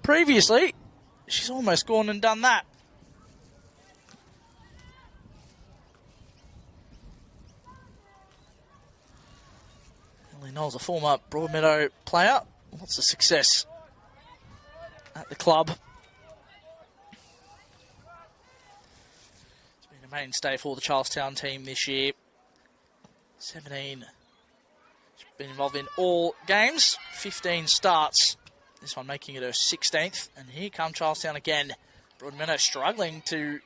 previously. She's almost gone and done that. Ellie Knowles, a former Broadmeadow player. Lots of success at the club. mainstay for the Charlestown team this year. 17. She's been involved in all games. 15 starts. This one making it her 16th. And here come Charlestown again. Broadmeadow struggling to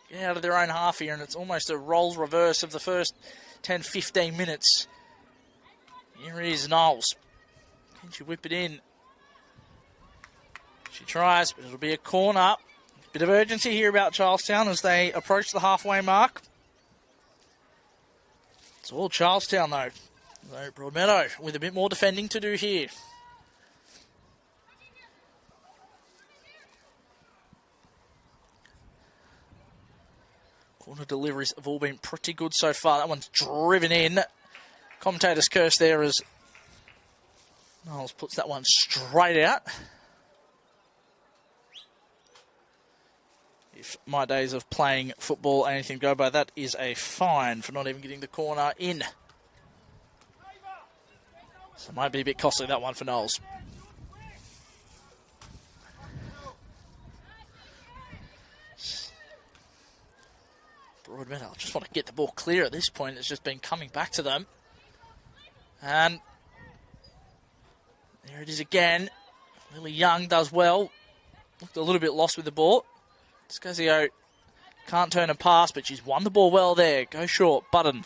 get out of their own half here, and it's almost a roles reverse of the first 10-15 minutes. Here is Knowles. Can she whip it in? She tries, but it'll be a corner. Bit of urgency here about Charlestown as they approach the halfway mark. It's all Charlestown though. So Broadmeadow with a bit more defending to do here. Corner deliveries have all been pretty good so far. That one's driven in. Commentator's curse there as Knowles puts that one straight out. If my days of playing football anything go by, that is a fine for not even getting the corner in. So it might be a bit costly, that one for Knowles. Broadmeadow just want to get the ball clear at this point. It's just been coming back to them. And there it is again. Lily Young does well. Looked a little bit lost with the ball. Scazio can't turn and pass, but she's won the ball well there. Go short. Button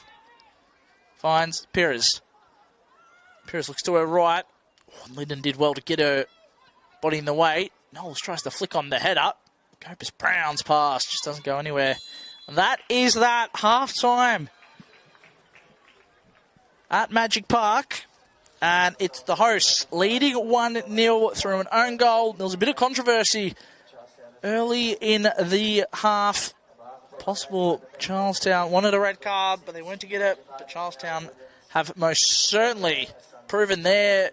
finds Perez. Perez looks to her right. Oh, Linden did well to get her body in the way. Knowles tries to flick on the header. Copus Brown's pass just doesn't go anywhere. That is that. Half-time at Magic Park. And it's the hosts leading 1-0 through an own goal. There was a bit of controversy early in the half. Possible Charlestown wanted a red card, but they went to get it. But Charlestown have most certainly proven their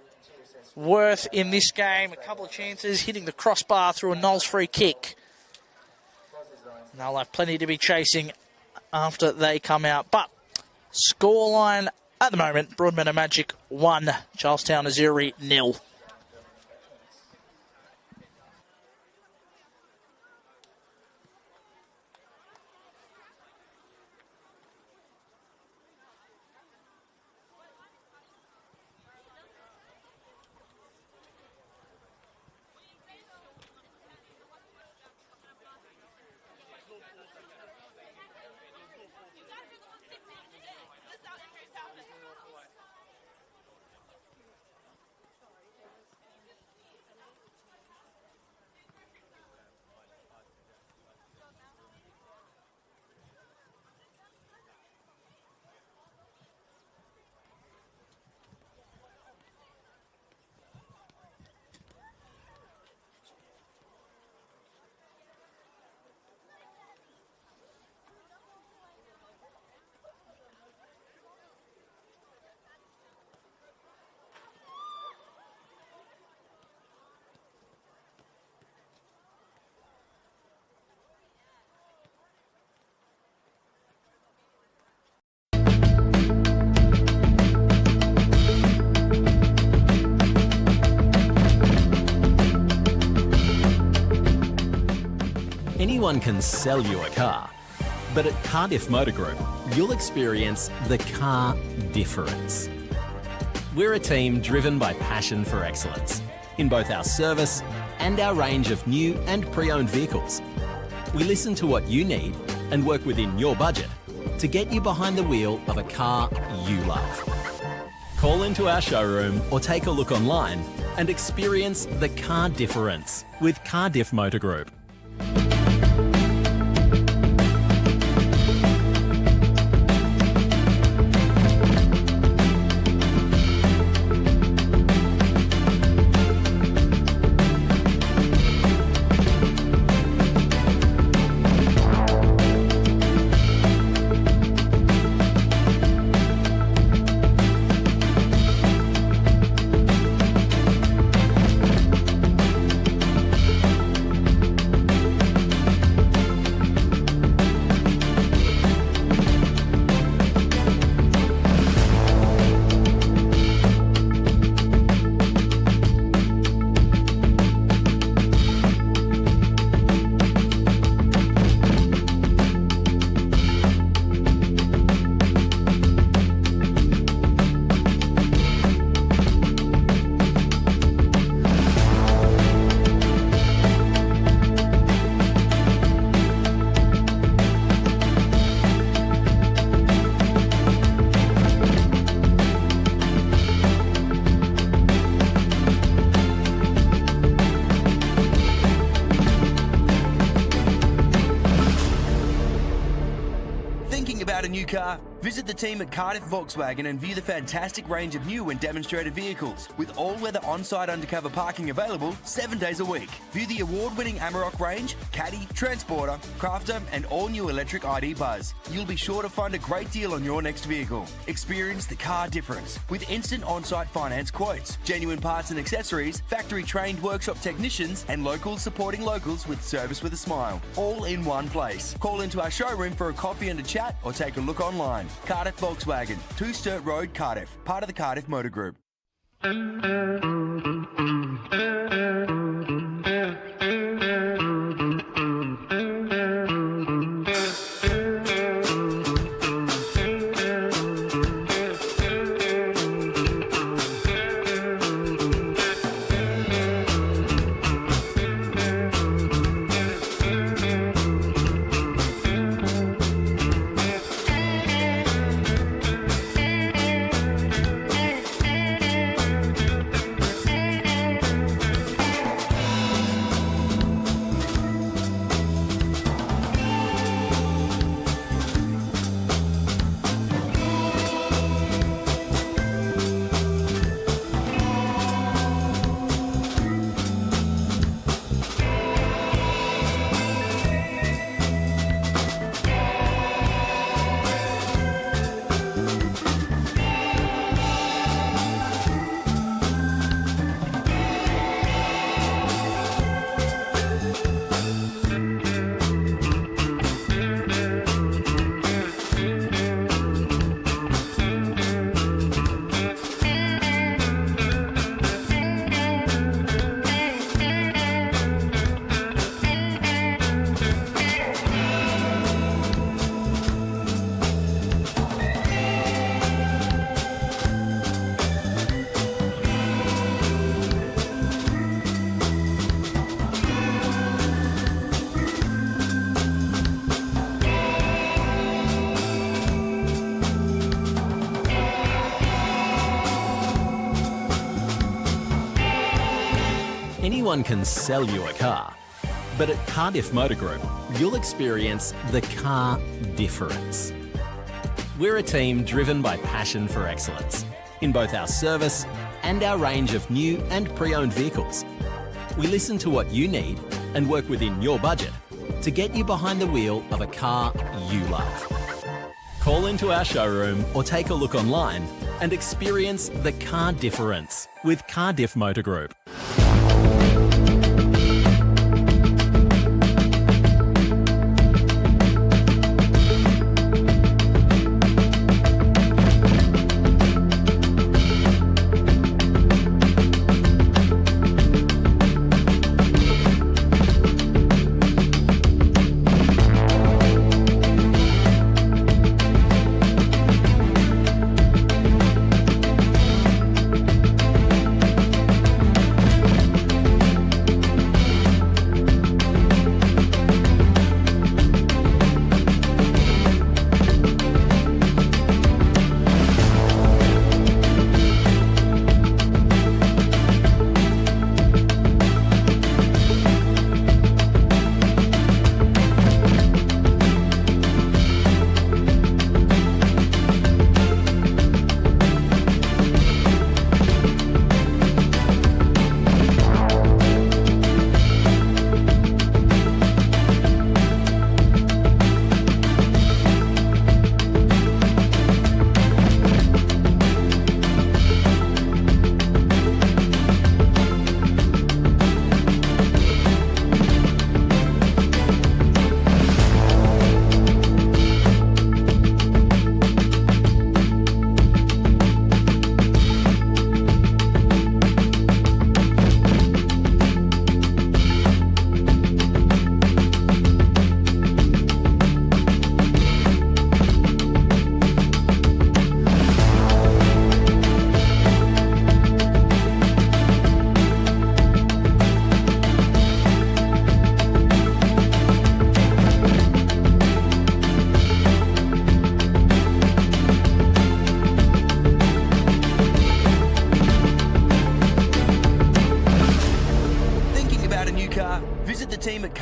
worth in this game. A couple of chances, hitting the crossbar through a Knowles free kick. And they'll have plenty to be chasing after they come out. But scoreline at the moment, Broadmeadow Magic 1, Charlestown Azzurri 0. Anyone can sell you a car, but at Cardiff Motor Group, you'll experience the car difference. We're a team driven by passion for excellence in both our service and our range of new and pre-owned vehicles. We listen to what you need and work within your budget to get you behind the wheel of a car you love. Call into our showroom or take a look online and experience the car difference with Cardiff Motor Group. about a new car? Visit the team at Cardiff Volkswagen and view the fantastic range of new and demonstrator vehicles with all-weather on-site undercover parking available 7 days a week. View the award-winning Amarok range, Caddy, Transporter, Crafter and all-new electric ID Buzz. You'll be sure to find a great deal on your next vehicle. Experience the car difference with instant on-site finance quotes, genuine parts and accessories, factory-trained workshop technicians and locals supporting locals with service with a smile. All in one place. Call into our showroom for a coffee and a chat or take a look online. Cardiff Volkswagen, 2 Sturt Road, Cardiff, part of the Cardiff Motor Group. Anyone can sell you a car, but at Cardiff Motor Group, you'll experience the car difference. We're a team driven by passion for excellence in both our service and our range of new and pre-owned vehicles. We listen to what you need and work within your budget to get you behind the wheel of a car you love. Call into our showroom or take a look online and experience the car difference with Cardiff Motor Group.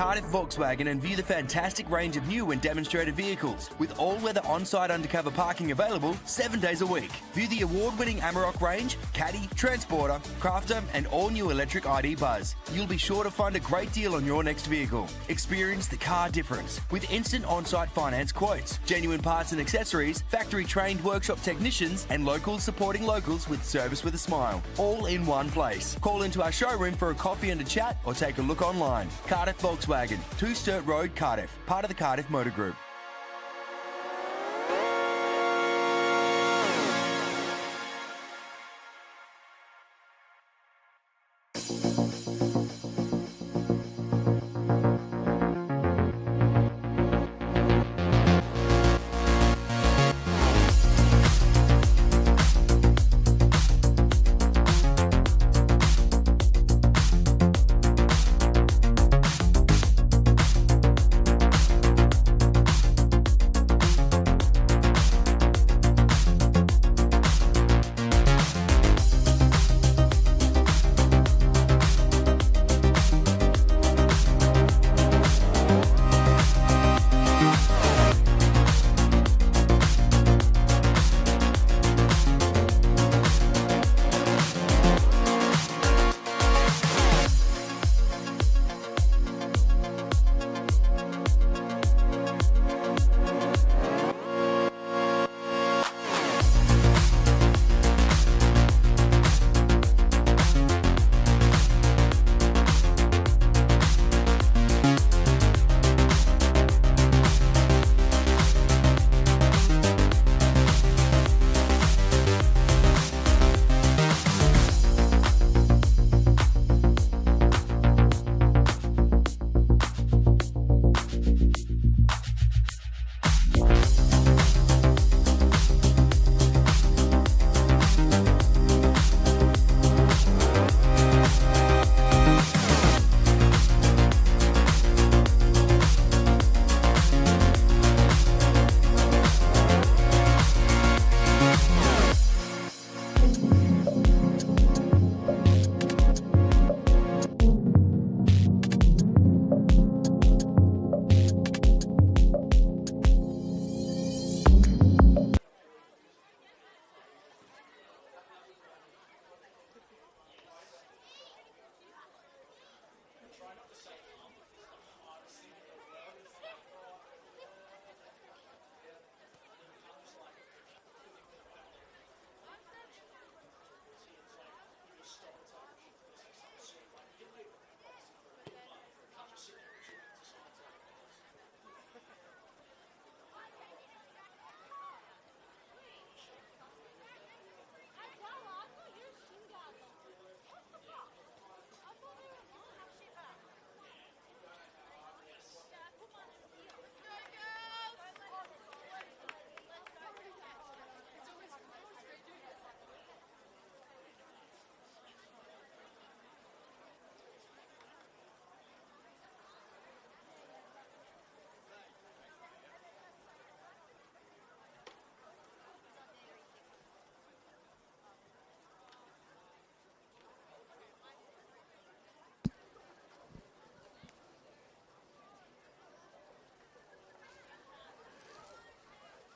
Cardiff Volkswagen and view the fantastic range of new and demonstrated vehicles with all-weather on-site undercover parking available 7 days a week. View the award-winning Amarok range, Caddy, Transporter, Crafter and all-new electric ID Buzz. You'll be sure to find a great deal on your next vehicle. Experience the car difference with instant on-site finance quotes, genuine parts and accessories, factory-trained workshop technicians and locals supporting locals with service with a smile. All in one place. Call into our showroom for a coffee and a chat or take a look online. Cardiff Volkswagen, 2 Sturt Road, Cardiff, part of the Cardiff Motor Group.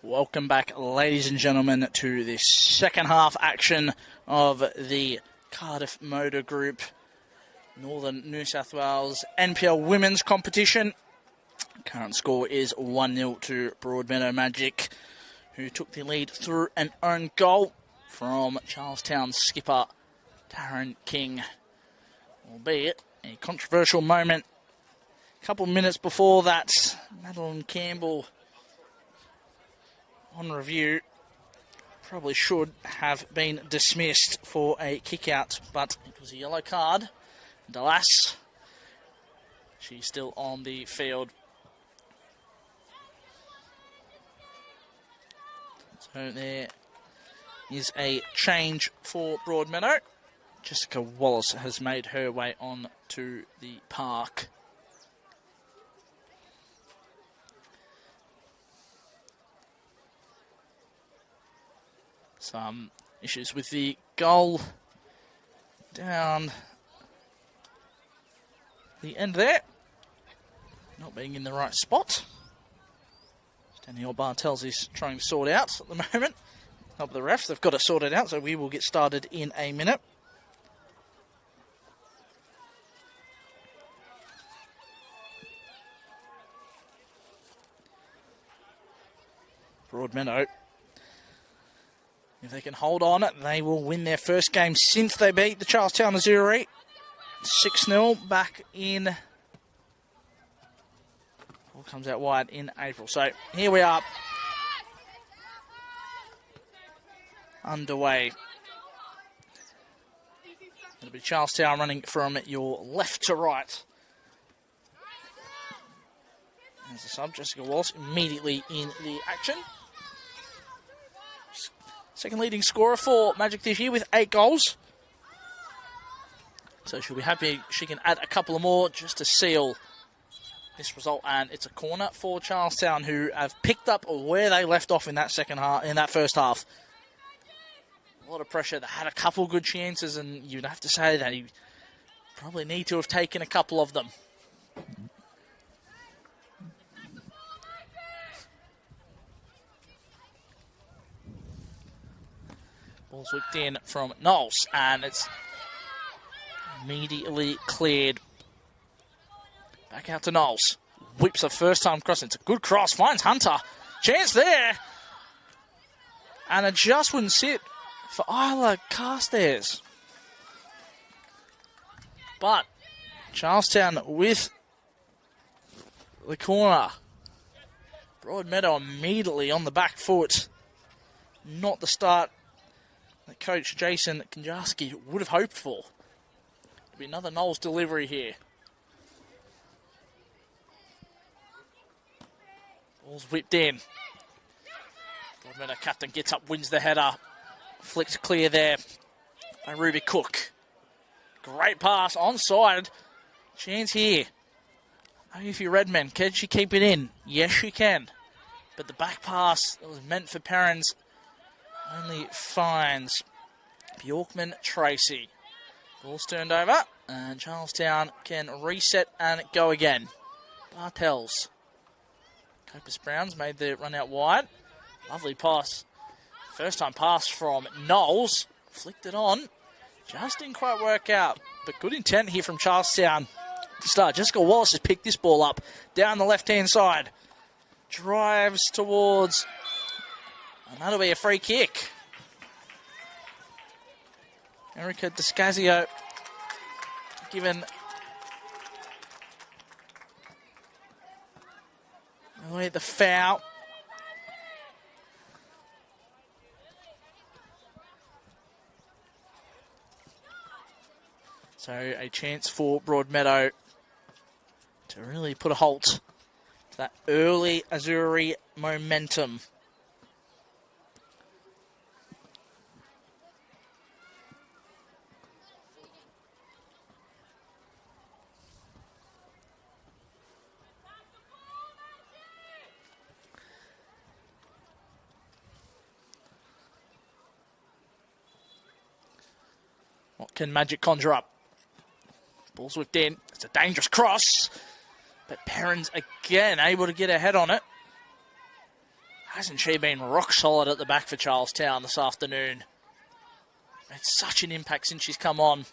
Welcome back, ladies and gentlemen, to the second half action of the Cardiff Motor Group Northern New South Wales NPL Women's Competition. Current score is 1-0 to Broadmeadow Magic, who took the lead through an own goal from Charlestown skipper Taryn King. Albeit a controversial moment. A couple minutes before that, Madeline Campbell, on review, probably should have been dismissed for a kick-out, but it was a yellow card. And alas, she's still on the field. So there is a change for Broadmeadow. Jessica Wallace has made her way on to the park. Some issues with the goal down the end there. not being in the right spot. Daniel Bartels is trying to sort out at the moment. Help the refs, they've got it sorted out, so we will get started in a minute. Broadmeadow, if they can hold on, they will win their first game since they beat the Charlestown Azzurri. 6-0 back in. All comes out wide in April. So here we are. Underway. It'll be Charlestown running from your left to right. There's the sub, Jessica Wallace, immediately in the action. Second leading scorer for Magic this year with 8 goals. So she'll be happy she can add a couple of more just to seal this result. And it's a corner for Charlestown, who have picked up where they left off in that first half. A lot of pressure. They had a couple of good chances, and you'd have to say that you probably need to have taken a couple of them. Ball's whipped in from Knowles, and it's immediately cleared. Back out to Knowles. Whips a first-time cross. It's a good cross. Finds Hunter. Chance there. And it just wouldn't sit for Isla Carstairs. But Charlestown with the corner. Broadmeadow immediately on the back foot. Not the start that coach Jason Konjarski would have hoped for. It'll be another Knowles delivery here. Ball's whipped in. Broadmeadow captain gets up, wins the header. Flicked clear there by Ruby Cook. Great pass, onside. Chance here. Only if you're Redmen, can she keep it in? Yes, she can. But the back pass that was meant for Perrins only finds Bjorkman Tracy. Ball's turned over, and Charlestown can reset and go again. Bartels. Copus Browns made the run out wide. Lovely pass. First time pass from Knowles. Flicked it on. Just didn't quite work out. But good intent here from Charlestown to start. Jessica Wallace has picked this ball up down the left-hand side. Drives towards, and that'll be a free kick. Erica Descasio given away the foul. So a chance for Broadmeadow to really put a halt to that early Azzurri momentum. What can Magic conjure up? Ball's whipped in. It's a dangerous cross. But Perrins again able to get a head on it. Hasn't she been rock solid at the back for Charlestown this afternoon? Made such an impact since she's come on.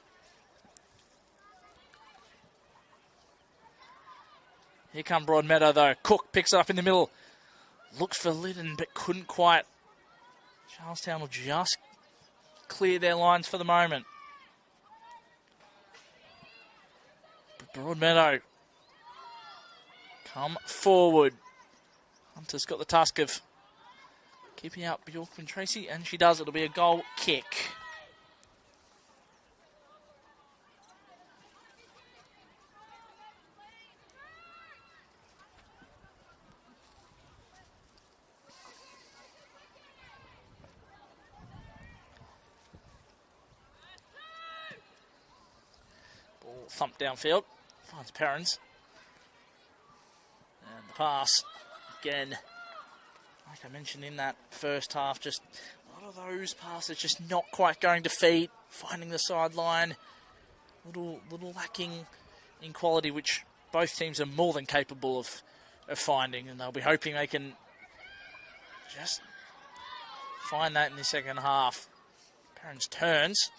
Here come Broadmeadow though. Cook picks it up in the middle. Looks for Liddon but couldn't quite. Charlestown will just clear their lines for the moment. Broadmeadow come forward. Hunter's got the task of keeping out Bjorkman Tracy, and she does. It'll be a goal kick. Ball thumped downfield. Finds Perrins. And the pass, again, like I mentioned in that first half, just a lot of those passes just not quite going to feet, finding the sideline, little lacking in quality, which both teams are more than capable of finding, and they'll be hoping they can just find that in the second half. Perrins turns.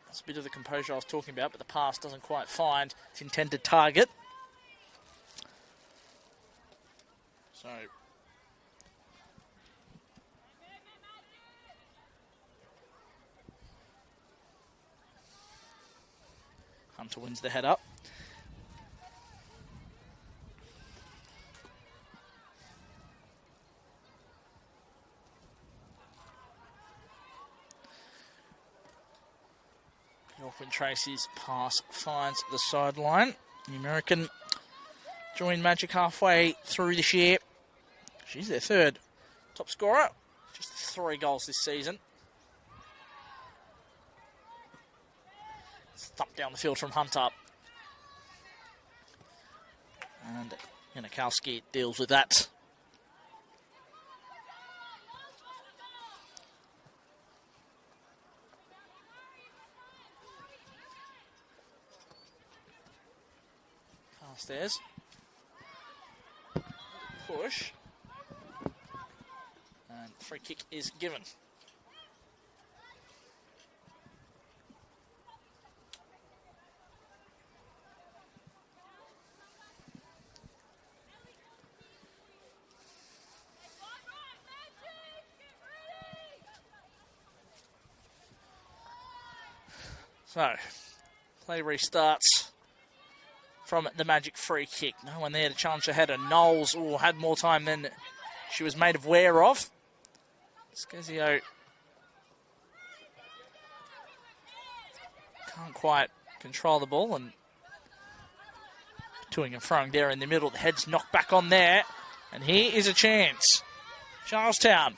That's a bit of the composure I was talking about, but the pass doesn't quite find its intended target. So Hunter wins the head up. Yorkwin Tracy's pass finds the sideline. The American joined Magic halfway through this year. She's their third top scorer. Just 3 goals this season. Thumped down the field from Hunter. And Janikowski deals with that. Carstairs. Push. And the free kick is given. So, play restarts from the Magic free kick. No one there to challenge the header. Knowles had more time than she was made aware of. Scazio can't quite control the ball, and toing and throwing there in the middle. The head's knocked back on there, and here is a chance. Charlestown.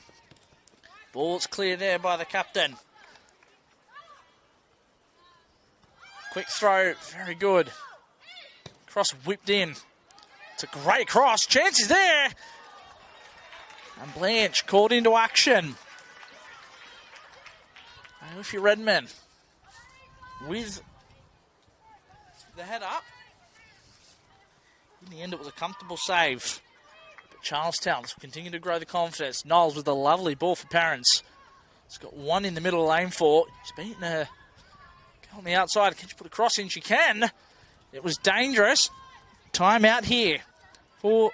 Ball's clear there by the captain. Quick throw, very good. Cross whipped in. It's a great cross. Chance is there. And Blanche called into action. Alfie Redman with the head up. In the end, it was a comfortable save. But Charlestown will continue to grow the confidence. Knowles with a lovely ball for Perrins. He's got one in the middle to aim for. He's beaten her on the outside. Can she put a cross in? She can. It was dangerous. Time out here for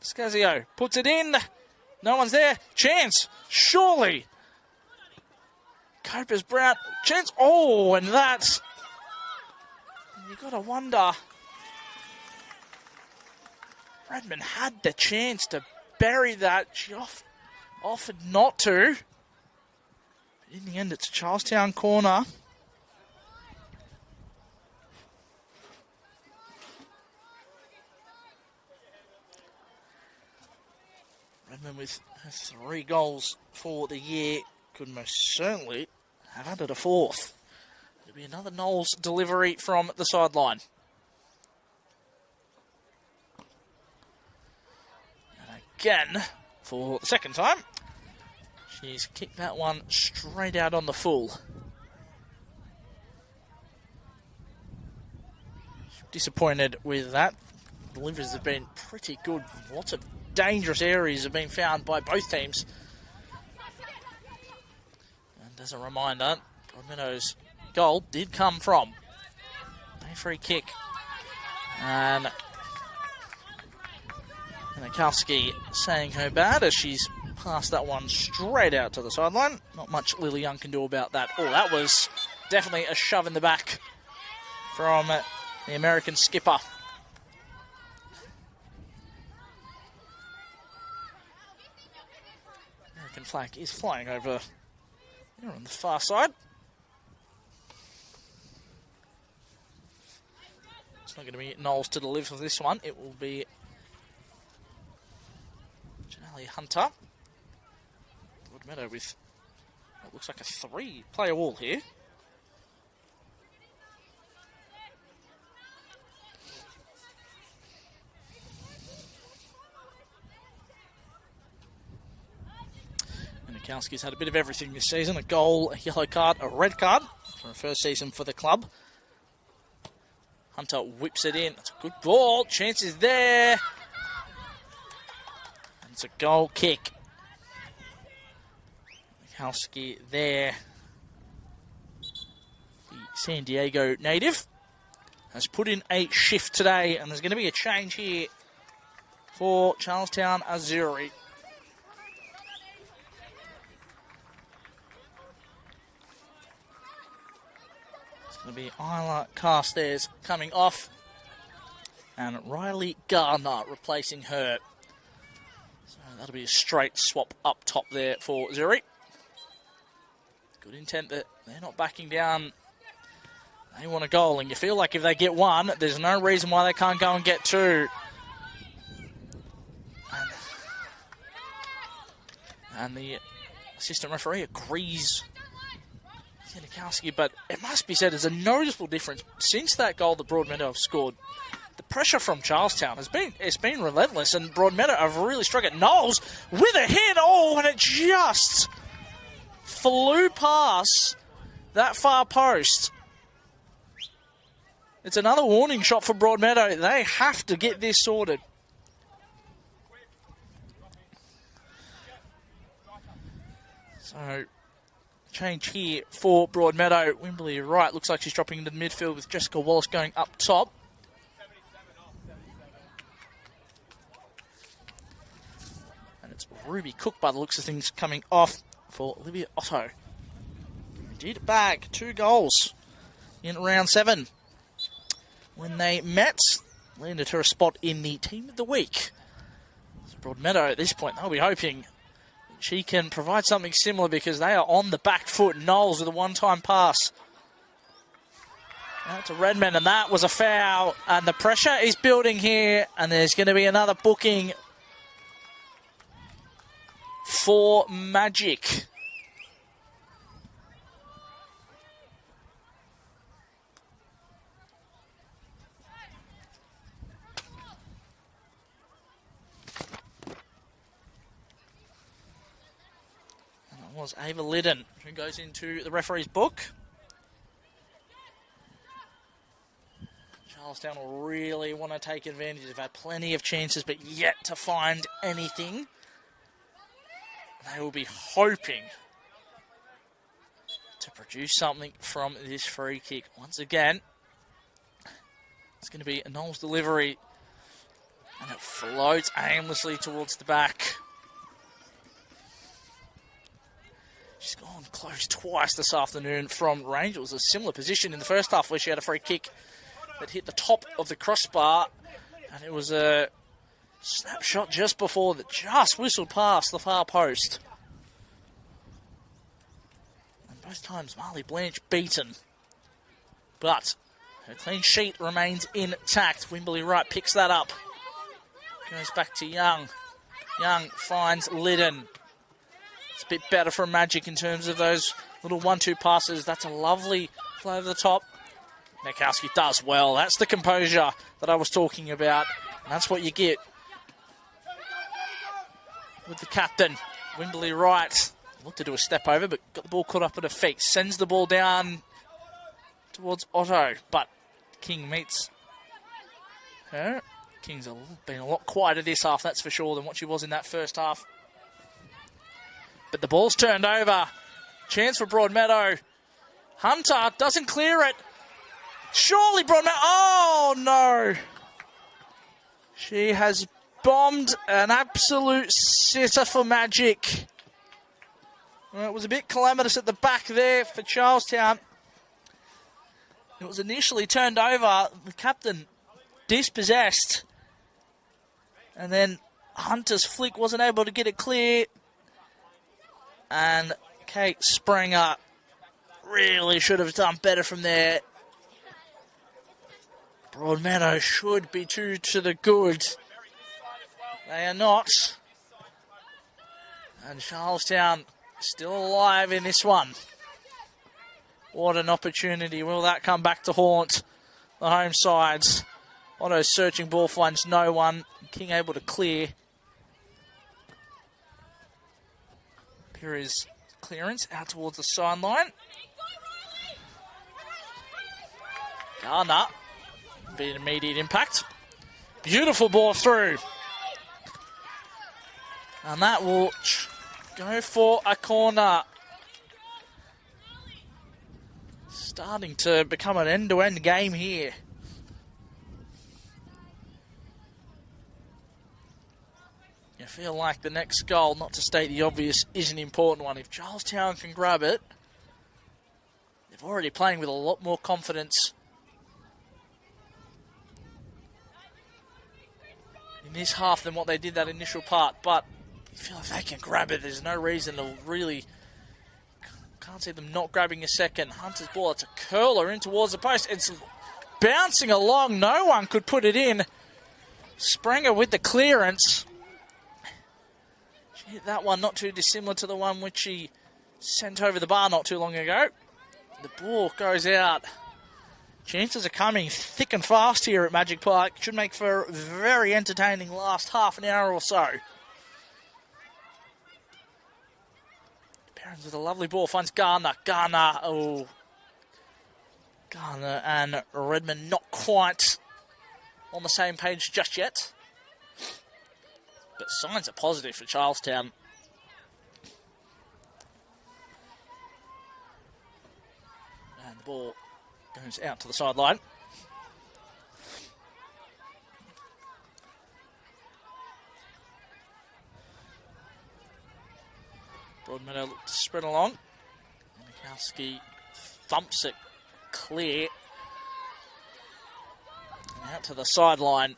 Scazio. Puts it in. No one's there. Chance. Surely. Copers Brown. Chance. Oh, and that's... You got to wonder. Redmond had the chance to bury that. She offered not to. But in the end, it's a Charlestown corner. Redmond with her 3 goals for the year could most certainly have added a 4th. There'll be another Knowles delivery from the sideline. And again, for the second time, she's kicked that one straight out on the full. Disappointed with that. Deliveries have been pretty good. Lots of dangerous areas have been found by both teams. And as a reminder, Broadmeadow's goal did come from a free kick. And Janikowski saying her bad as she's passed that one straight out to the sideline. Not much Lily Young can do about that. Oh, that was definitely a shove in the back from the American skipper. American flag is flying over here on the far side. It's not going to be Knowles to deliver for this one. It will be Janelle Hunter. Broadmeadow with what looks like a 3-player wall here. Janikowski's had a bit of everything this season. A goal, a yellow card, a red card for her first season for the club. Hunter whips it in. It's a good ball. Chance is there. And it's a goal kick. Mikowski there. The San Diego native has put in a shift today, and there's going to be a change here for Charlestown Azzurri. It's going to be Isla Carstairs coming off, and Riley Gardner replacing her. So that'll be a straight swap up top there for Azzurri. Good intent that they're not backing down. They want a goal, and you feel like if they get one, there's no reason why they can't go and get two. And the assistant referee agrees with Janikowski, but it must be said there's a noticeable difference since that goal that Broadmeadow have scored. The pressure from Charlestown has been relentless, and Broadmeadow have really struck at Knowles with a hit. Oh, and it just flew past that far post. It's another warning shot for Broadmeadow. They have to get this sorted. So, change here for Broadmeadow. Wimberley right. Looks like she's dropping into the midfield with Jessica Wallace going up top. And it's Ruby Cook by the looks of things coming off for Olivia Otto. Did bag 2 goals in round 7 when they met. Landed her a spot in the team of the week. So Broadmeadow at this point, they'll be hoping she can provide something similar because they are on the back foot. Knowles with a one-time pass. Out to Redmond, and that was a foul. And the pressure is building here, and there's going to be another booking for Magic. Was Ava Liddon, who goes into the referee's book. Charlestown will really want to take advantage. They've had plenty of chances, but yet to find anything. They will be hoping to produce something from this free kick. Once again, it's going to be a Knowles delivery, and it floats aimlessly towards the back. She's gone close twice this afternoon from range. It was a similar position in the first half where she had a free kick that hit the top of the crossbar. And it was a snapshot just before that just whistled past the far post. And both times Marley Blanche beaten. But her clean sheet remains intact. Wimberley Wright picks that up. Goes back to Young. Young finds Liddon. It's a bit better for Magic in terms of those little 1-2 passes. That's a lovely flow over the top. Mikowski does well. That's the composure that I was talking about. And that's what you get with the captain. Wimberley Wright looked to do a step over, but got the ball caught up at her feet. Sends the ball down towards Otto, but King meets her. King's been a lot quieter this half, that's for sure, than what she was in that first half. But the ball's turned over. Chance for Broadmeadow. Hunter doesn't clear it. Surely Broadmeadow. Oh, no. She has bombed an absolute sitter for Magic. Well, it was a bit calamitous at the back there for Charlestown. It was initially turned over. The captain dispossessed. And then Hunter's flick wasn't able to get it clear. And Kate Springer really should have done better from there. Broadmeadow should be 2 to the good. They are not. And Charlestown still alive in this one. What an opportunity. Will that come back to haunt the home sides? Otto's searching ball finds no one. King able to clear. Pira's clearance out towards the sideline. Gardner Be an immediate impact. Beautiful ball through. And that will go for a corner. Starting to become an end-to-end game here. You feel like the next goal, not to state the obvious, is an important one. If Charlestown can grab it, they're already playing with a lot more confidence in this half than what they did that initial part. But you feel like they can grab it. There's no reason to really... Can't see them not grabbing a second. Hunter's ball, it's a curler in towards the post. It's bouncing along. No one could put it in. Springer with the clearance. She hit that one not too dissimilar to the one which she sent over the bar not too long ago. The ball goes out. Chances are coming thick and fast here at Magic Park. Should make for a very entertaining last half an hour or so. Perrins with a lovely ball, finds Garner. Garner and Redmond not quite on the same page just yet. But signs are positive for Charlestown. And the ball goes out to the sideline. Broadmeadow looks to spread along. Mikowski thumps it clear. And out to the sideline.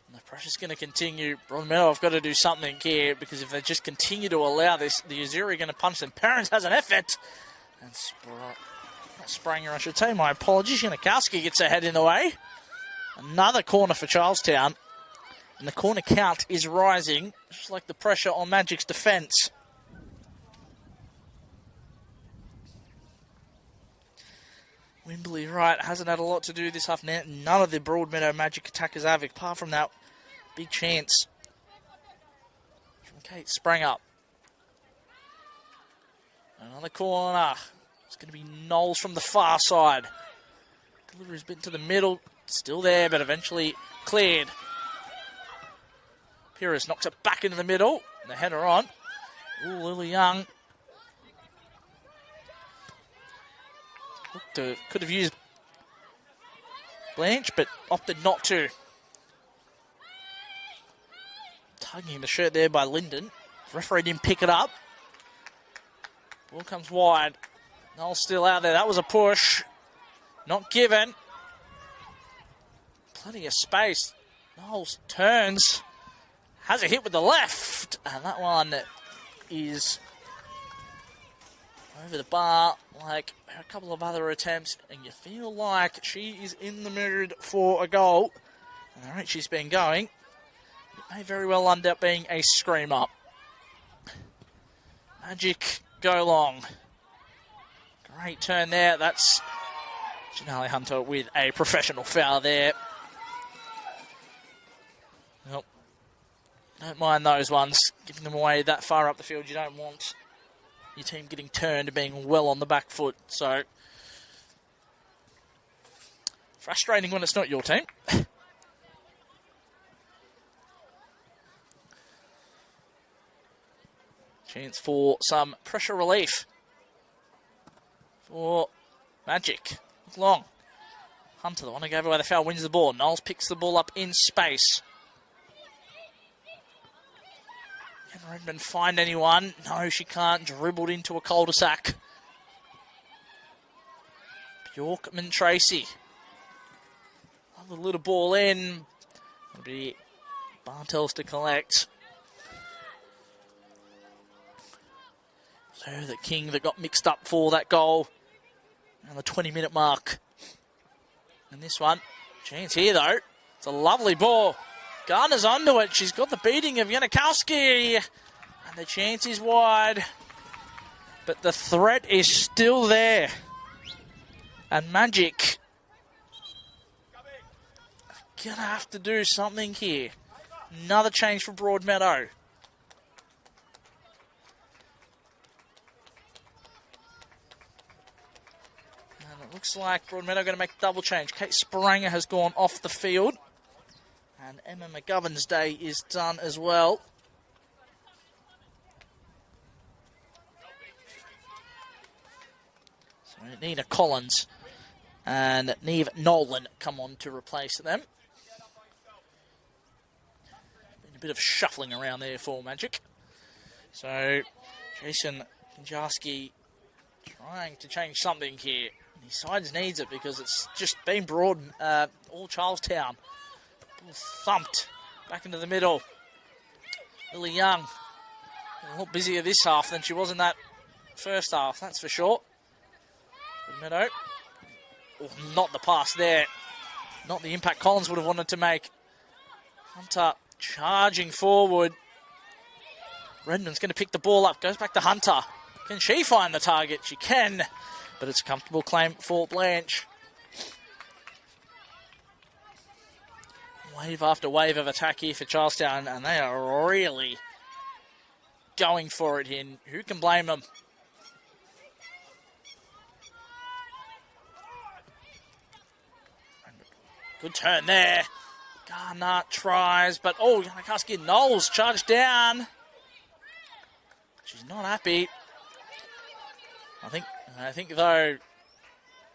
And the pressure's going to continue. Broadmeadow have got to do something here, because if they just continue to allow this, the Azzurri are going to punch them. Perrins has an effort. And Spranger, I should say, my apologies. Yanikowski gets her head in the way. Another corner for Charlestown. And the corner count is rising, just like the pressure on Magic's defence. Wimbley, right, hasn't had a lot to do this half. None of the Broadmeadow Magic attackers have, apart from that big chance from Kate Spranger. Another corner. It's going to be Knowles from the far side. Delivery's been to the middle, still there, but eventually cleared. Pires knocks it back into the middle. The header on. Ooh, Lily Young. Could have used Blanche, but opted not to. Tugging the shirt there by Linden. Referee didn't pick it up. Ball comes wide. Knowles still out there. That was a push. Not given. Plenty of space. Knowles turns. Has a hit with the left, and that one is over the bar like a couple of other attempts, and you feel like she is in the mood for a goal. And the rate she's been going, it may very well end up being a screamer. Magic go long. Great turn there. That's Janelle Hunter with a professional foul there. Nope. Don't mind those ones. Giving them away that far up the field, you don't want your team getting turned and being well on the back foot. So, frustrating when it's not your team. Chance for some pressure relief for Magic. Long. Hunter, the one who gave away the foul, wins the ball. Knowles picks the ball up in space. Can Redmond find anyone? No, she can't. Dribbled into a cul-de-sac. Bjorkman Tracy. Another little ball in. It'll be Bartels to collect. So the King that got mixed up for that goal. And the 20-minute mark. And this one, chance here though. It's a lovely ball. Garner's onto it. She's got the beating of Yanikowski. And the chance is wide. But the threat is still there. And Magic gonna have to do something here. Another change for Broadmeadow. And it looks like Broadmeadow going to make a double change. Kate Spranger has gone off the field. And Emma McGovern's day is done as well. So Nina Collins and Neve Nolan come on to replace them. Been a bit of shuffling around there for Magic. So Jason Kinjarski trying to change something here. His sides needs it because it's just been broad all Charlestown. Ball thumped back into the middle. Lily Young a lot busier this half than she was in that first half, that's for sure. Meadow. Oh, not the pass there. Not the impact Collins would have wanted to make. Hunter charging forward. Redmond's going to pick the ball up. Goes back to Hunter. Can she find the target? She can. But it's a comfortable claim for Blanche. Wave after wave of attack here for Charlestown. And they are really going for it here. Who can blame them? Good turn there. Garner tries, but Yanakaski Knowles charged down. She's not happy. I think though,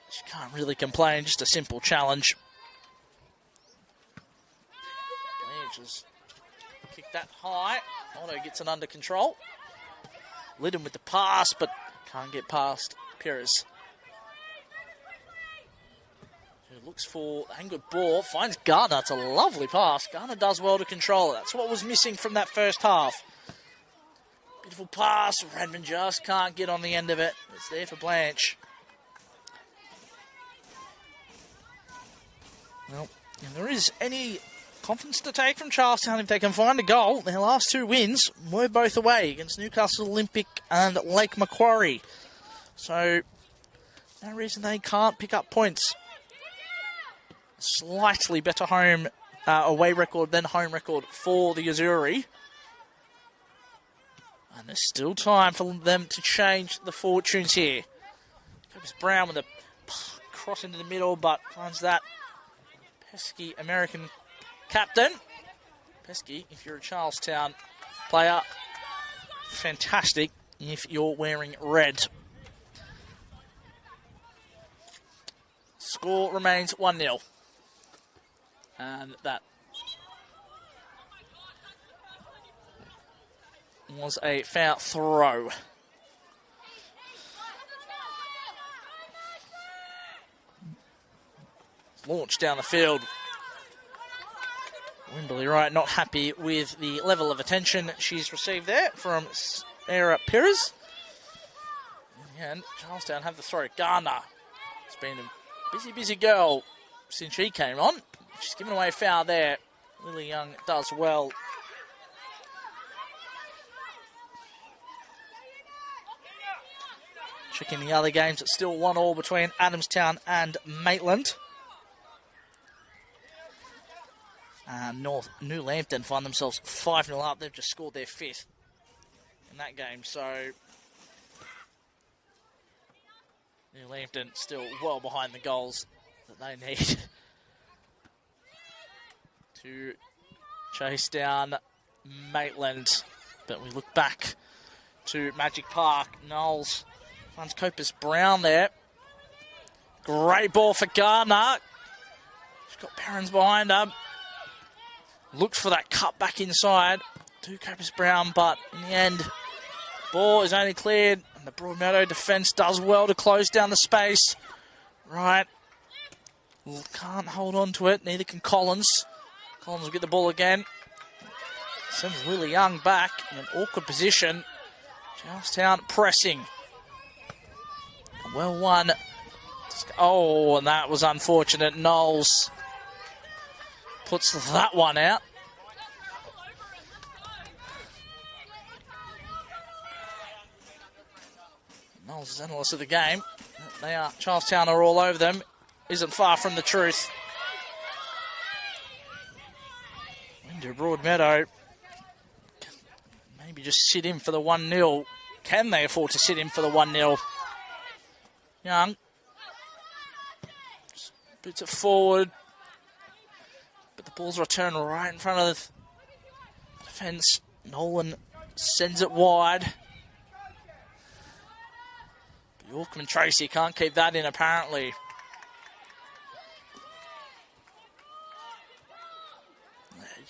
she can't really complain. Just a simple challenge. Blanche has kicked that high. Otto gets it under control. Liddon with the pass, but can't get past Pires. Looks for a good ball, finds Garner. It's a lovely pass. Garner does well to control it. That's what was missing from that first half. Beautiful pass. Redmond just can't get on the end of it. It's there for Blanche. Well, if there is any confidence to take from Charlestown if they can find a goal, their last two wins were both away against Newcastle Olympic and Lake Macquarie. So, no reason they can't pick up points. Slightly better home away record than home record for the Azzurri. And there's still time for them to change the fortunes here. Curtis Brown with a cross into the middle, but finds that pesky American captain. Pesky if you're a Charlestown player. Fantastic if you're wearing red. Score remains 1-0. And that was a foul throw. Launched down the field. Wimberley Wright not happy with the level of attention she's received there from Sarah Pires. And Charlestown have the throw. Garner. It's been a busy girl since she came on. She's given away a foul there. Lily Young does well. Checking the other games, it's still 1-1 between Adamstown and Maitland. New Lambton find themselves 5-0 up. They've just scored their fifth in that game. So New Lambton still well behind the goals that they need to chase down Maitland. But we look back to Magic Park. Knowles finds Copus Brown there. Great ball for Gardner. She's got Perrins behind her. Looked for that cut back inside to Copus Brown, but in the end, ball is only cleared, and the Broadmeadow defence does well to close down the space. Right. Can't hold on to it, neither can Collins. Collins will get the ball again. Sends Lily Young back in an awkward position. Charlestown pressing. Well won. Oh, and that was unfortunate. Knowles puts that one out. Knowles is analyst of the game. Charlestown are all over them. Isn't far from the truth. Into Broadmeadow. Maybe just sit in for the 1-0. Can they afford to sit in for the 1-0? Young. Boots it forward. But the ball's returned right in front of the defence. Nolan sends it wide. But Yorkman Tracy can't keep that in, apparently.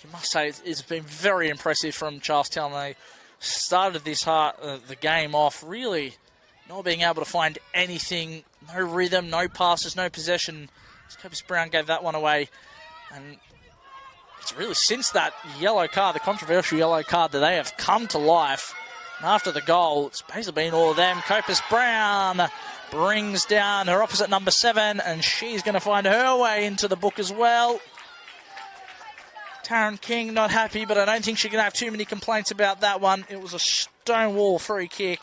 You must say it's been very impressive from Charlestown. They started the game off really not being able to find anything. No rhythm, no passes, no possession. Scopus Brown gave that one away. And it's really since that yellow card, the controversial yellow card, that they have come to life. And after the goal, it's basically been all of them. Copus Brown brings down her opposite number 7, and she's going to find her way into the book as well. Taryn King not happy, but I don't think she can have too many complaints about that one. It was a stonewall free kick,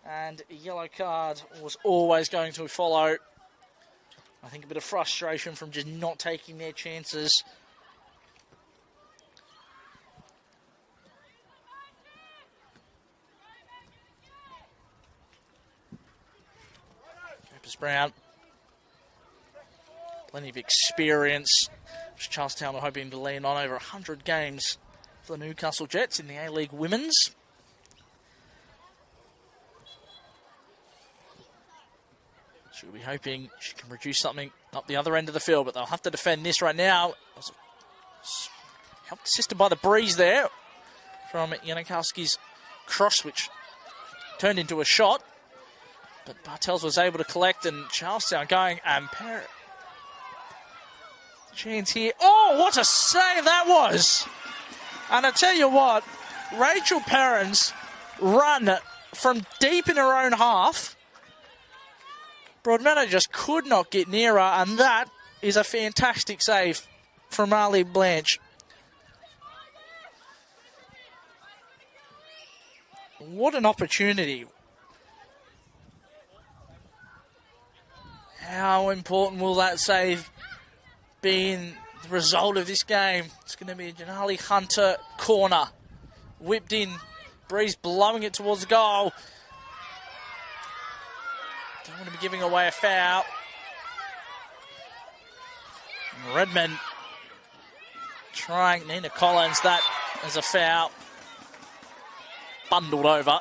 and a yellow card was always going to follow. I think a bit of frustration from just not taking their chances. Copus Brown, plenty of experience. Charlestown are hoping to lean on over 100 games for the Newcastle Jets in the A-League Women's. She'll be hoping she can produce something up the other end of the field, but they'll have to defend this right now. Helped assisted by the breeze there from Yanikowski's cross, which turned into a shot. But Bartels was able to collect, and Charlestown going and chance here. Oh, what a save that was! And I tell you what, Rachel Perrin's run from deep in her own half. Broadmeadow just could not get near her, and that is a fantastic save from Marley Blanche. What an opportunity. How important will that save being the result of this game? It's going to be a Janali Hunter corner. Whipped in. Breeze blowing it towards the goal. Don't want to be giving away a foul. Redmond trying. Nina Collins, that as a foul. Bundled over.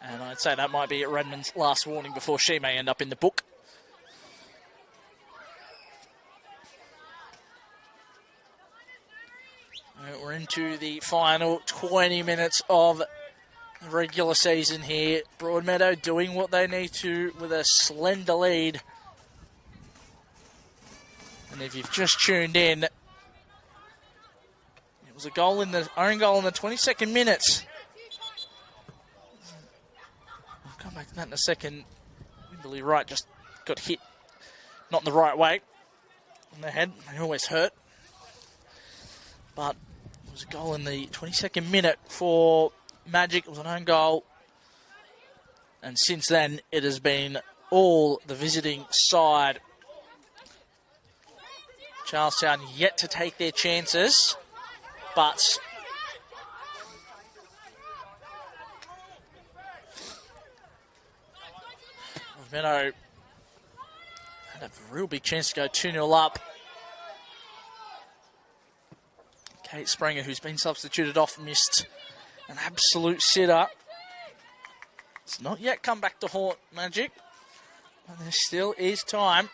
And I'd say that might be Redmond's last warning before she may end up in the book. We're into the final 20 minutes of the regular season here. Broadmeadow doing what they need to with a slender lead. And if you've just tuned in, it was a goal in the own goal in the 22nd minute. I'll come back to that in a second. Wimberley Wright just got hit, not in the right way, on the head. They always hurt. But it was a goal in the 22nd minute for Magic. It was an own goal. And since then, it has been all the visiting side. Charlestown yet to take their chances, but Broadmeadow had a real big chance to go 2-0 up. Kate Springer, who's been substituted off, missed an absolute sitter. It's not yet come back to haunt Magic, but there still is time.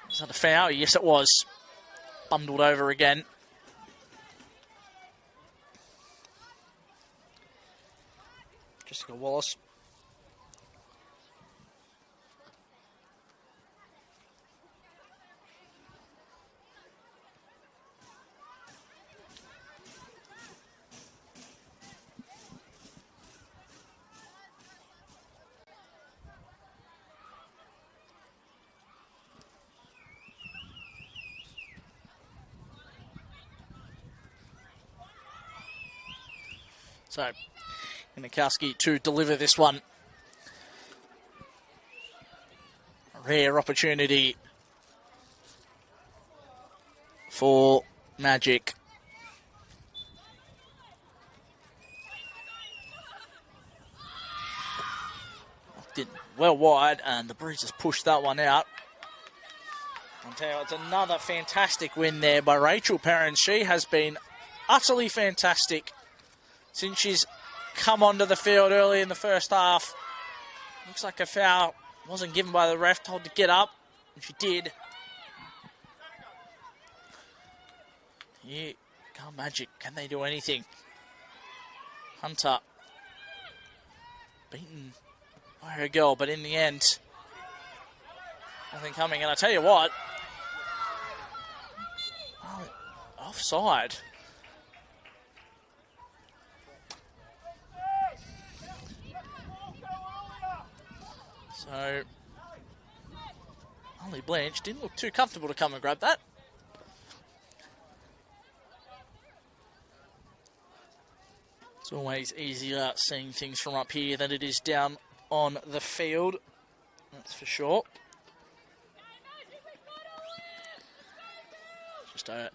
Was that a foul? Yes, it was. Bundled over again. Jessica Wallace. So, Yanikowski to deliver this one. A rare opportunity for Magic. Knocked well wide, and the Breezers pushed that one out. I'll tell you, it's another fantastic win there by Rachel Perrin. She has been utterly fantastic since she's come onto the field early in the first half. Looks like a foul wasn't given by the ref, told to get up, and she did. Yeah, Car Magic, can they do anything? Hunter beaten by her girl, but in the end, nothing coming. And I tell you what, offside. So, Holly Blanche didn't look too comfortable to come and grab that. It's always easier seeing things from up here than it is down on the field. That's for sure.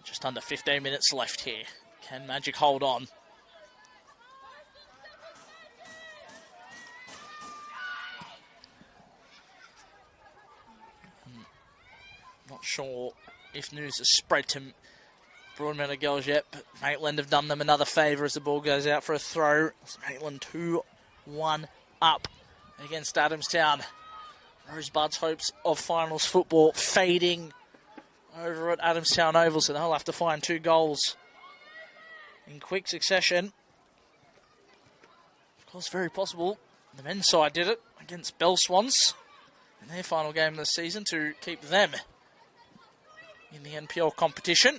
Just under 15 minutes left here. Can Magic hold on? Not sure if news has spread to Broadmeadow girls yet, but Maitland have done them another favour as the ball goes out for a throw. It's Maitland 2-1 up against Adamstown. Rosebud's hopes of finals football fading over at Adamstown Oval, so they'll have to find 2 goals in quick succession. Of course, very possible the men's side did it against Bell Swans in their final game of the season to keep them in the NPL competition.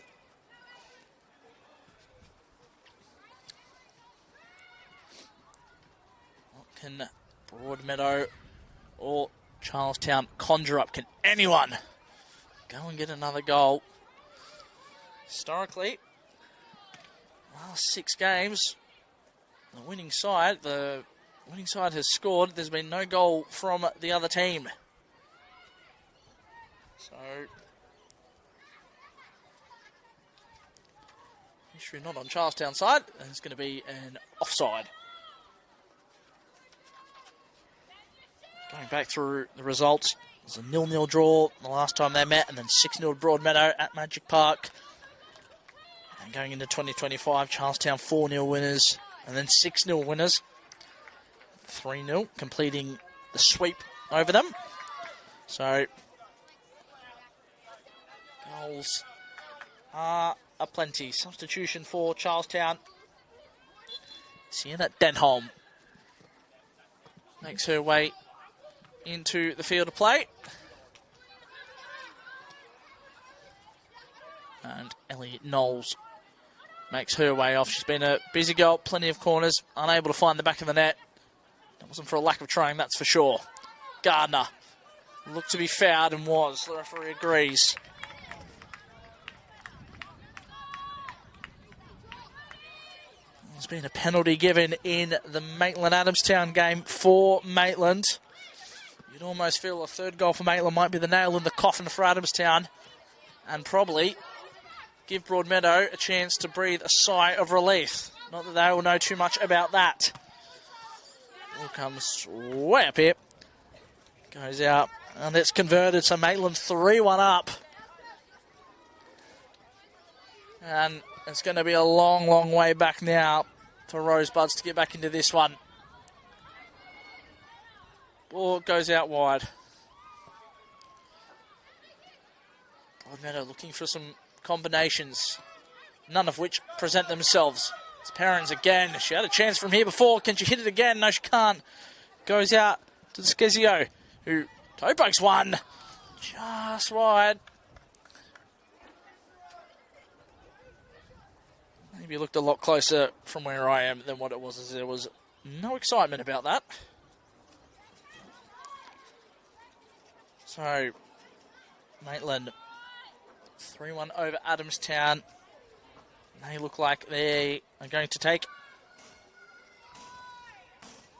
What can Broadmeadow or Charlestown conjure up? Can anyone go and get another goal? Historically, last 6 games, the winning side has scored. There's been no goal from the other team. So, history not on Charlestown side, and it's going to be an offside. Going back through the results, it was a 0-0 draw the last time they met, and then 6-0 Broadmeadow at Magic Park. And going into 2025, Charlestown 4-0 winners, and then 6-0 winners. 3-0, completing the sweep over them. So, goals are aplenty. Substitution for Charlestown. Sienna Denholm makes her way into the field of play. And Ellie Knowles makes her way off. She's been a busy girl, plenty of corners, unable to find the back of the net. That wasn't for a lack of trying, that's for sure. Gardner looked to be fouled and was. The referee agrees. There's been a penalty given in the Maitland-Adamstown game for Maitland. You'd almost feel a third goal for Maitland might be the nail in the coffin for Adamstown, and probably give Broadmeadow a chance to breathe a sigh of relief. Not that they will know too much about that. Ball comes way up here. Goes out, and it's converted, so Maitland 3-1 up. And it's going to be a long, long way back now for Rosebuds to get back into this one. Ball goes out wide. Broadmeadow looking for some combinations, none of which present themselves. It's Perrins again. She had a chance from here before. Can she hit it again? No, she can't. Goes out to Skezio, who toe breaks one. Just wide. Maybe looked a lot closer from where I am than what it was, as there was no excitement about that. So, Maitland 3-1 over Adamstown. They look like they are going to take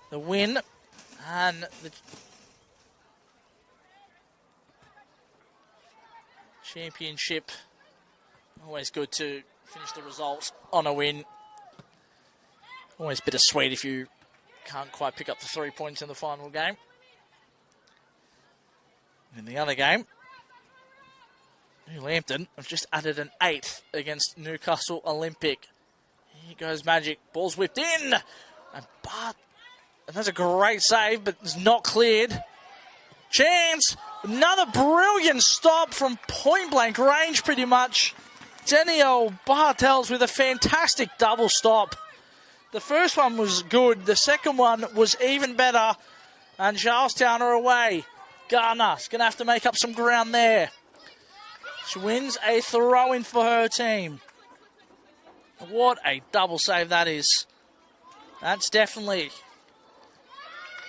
the win. And the championship, always good to finish the results on a win. Always bittersweet if you can't quite pick up the 3 points in the final game. In the other game, New Lambton have just added an 8th against Newcastle Olympic. Here goes Magic. Ball's whipped in. And that's a great save, but it's not cleared. Chance. Another brilliant stop from point-blank range, pretty much. Danielle Bartels with a fantastic double stop. The first one was good. The second one was even better. And Charlestown are away. Gardner's going to have to make up some ground there. She wins a throw-in for her team. What a double save that is. That's definitely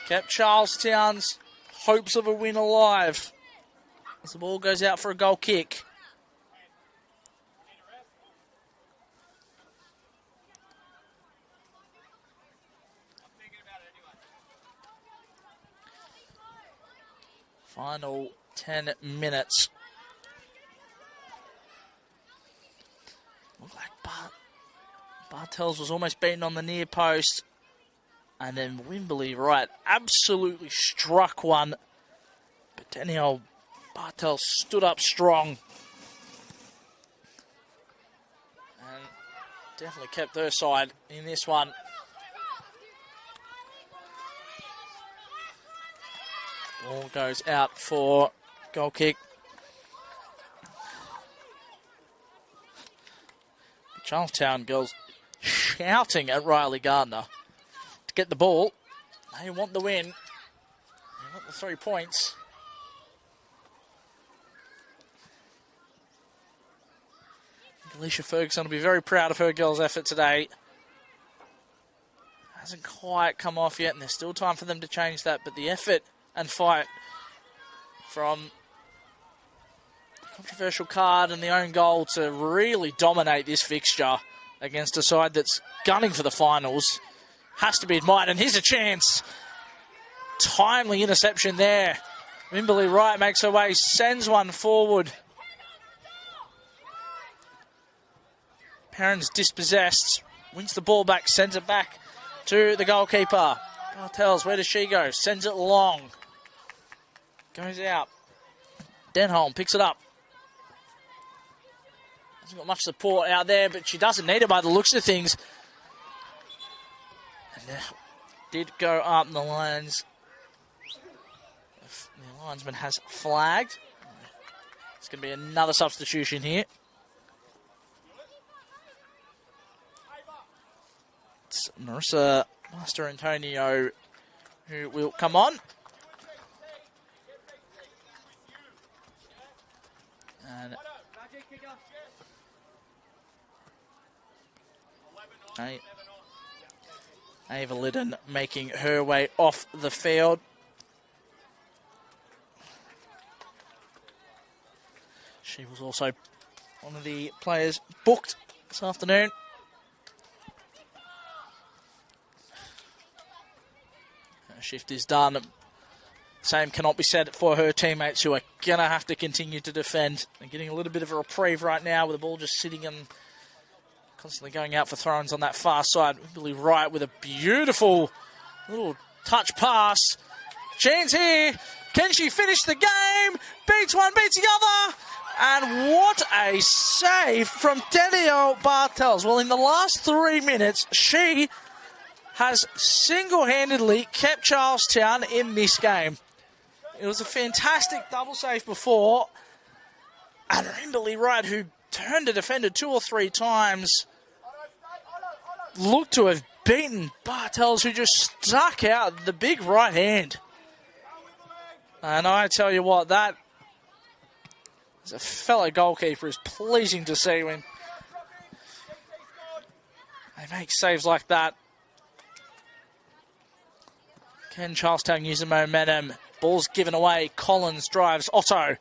kept Charlestown's hopes of a win alive. As the ball goes out for a goal kick. Final 10 minutes. Looked like Bartels was almost beaten on the near post. And then Wimberley, right, absolutely struck one. But Danielle Bartels stood up strong. And definitely kept her side in this one. Ball goes out for goal kick. The Charlestown girls shouting at Riley Gardner to get the ball. They want the win. They want the 3 points. Alicia Ferguson will be very proud of her girls' effort today. Hasn't quite come off yet, and there's still time for them to change that, but the effort and fight from the controversial card and the own goal to really dominate this fixture against a side that's gunning for the finals has to be admired. And here's a chance. Timely interception there. Wimberley Wright makes her way, sends one forward. Perrin's dispossessed, wins the ball back, sends it back to the goalkeeper. Bartels, where does she go? Sends it long. Goes out. Denholm picks it up. Hasn't got much support out there, but she doesn't need it by the looks of things. And did go up the lines. The linesman has flagged. It's going to be another substitution here. It's Marissa Master Antonio who will come on. And Ava Liddon making her way off the field. She was also one of the players booked this afternoon. Her shift is done. Same cannot be said for her teammates, who are going to have to continue to defend. They're getting a little bit of a reprieve right now with the ball just sitting and constantly going out for throw-ins on that far side. Wimberley Wright with a beautiful little touch pass. Chance here. Can she finish the game? Beats one, beats the other. And what a save from Danielle Bartels. Well, in the last 3 minutes, she has single-handedly kept Charlestown in this game. It was a fantastic double save before. And Wimberley Wright, who turned a defender 2 or 3 times, looked to have beaten Bartels, who just stuck out the big right hand. And I tell you what, that, as a fellow goalkeeper, is pleasing to see when they make saves like that. Can Charlestown use the momentum? Ball's given away. Collins drives Otto.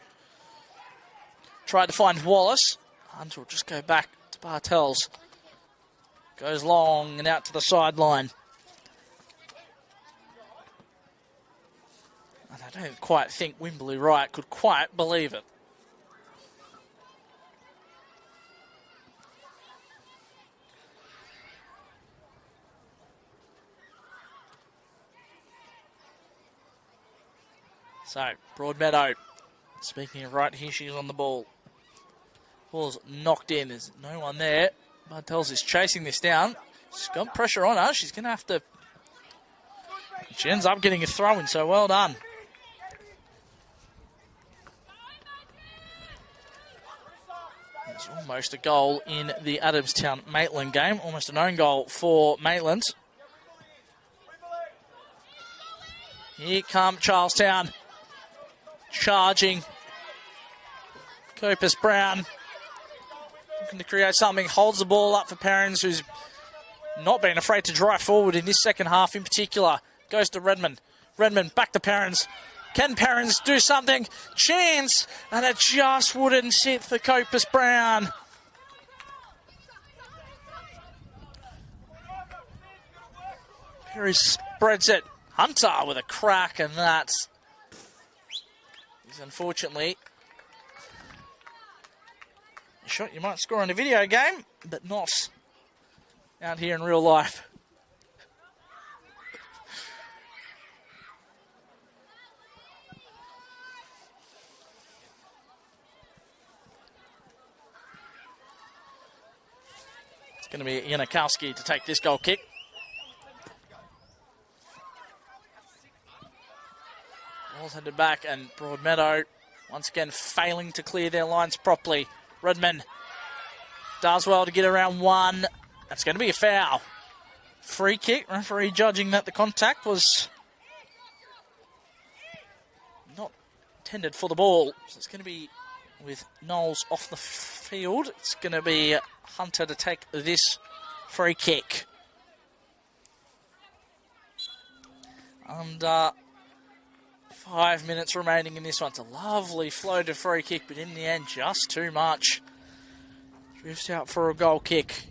Tried to find Wallace. Hunter will just go back to Bartels. Goes long and out to the sideline. And I don't quite think Wimberley Wright could quite believe it. So, Broadmeadow Speaking of right, here she is on the ball. Ball's knocked in. There's no one there. Bartels is chasing this down. She's got pressure on her. She's going to have to... She ends up getting a throw in, so well done. It's almost a goal in the Adamstown-Maitland game. Almost an own goal for Maitland. Here come Charlestown. Charging. Copus Brown looking to create something. Holds the ball up for Perrins, who's not been afraid to drive forward in this second half in particular. Goes to Redmond. Redmond back to Perrins. Can Perrins do something? Chance! And it just wouldn't sit for Copus Brown. Perry spreads it. Hunter with a crack, and that is unfortunately a shot you might score in a video game, but not out here in real life. It's going to be Janikowski to take this goal kick. Ball's headed back, and Broadmeadow once again failing to clear their lines properly. Redmond does well to get around one. That's going to be a foul. Free kick. Referee judging that the contact was not intended for the ball. So it's going to be with Knowles off the field. It's going to be Hunter to take this free kick. And 5 minutes remaining in this one. It's a lovely floated free kick, but in the end, just too much. Drifts out for a goal kick.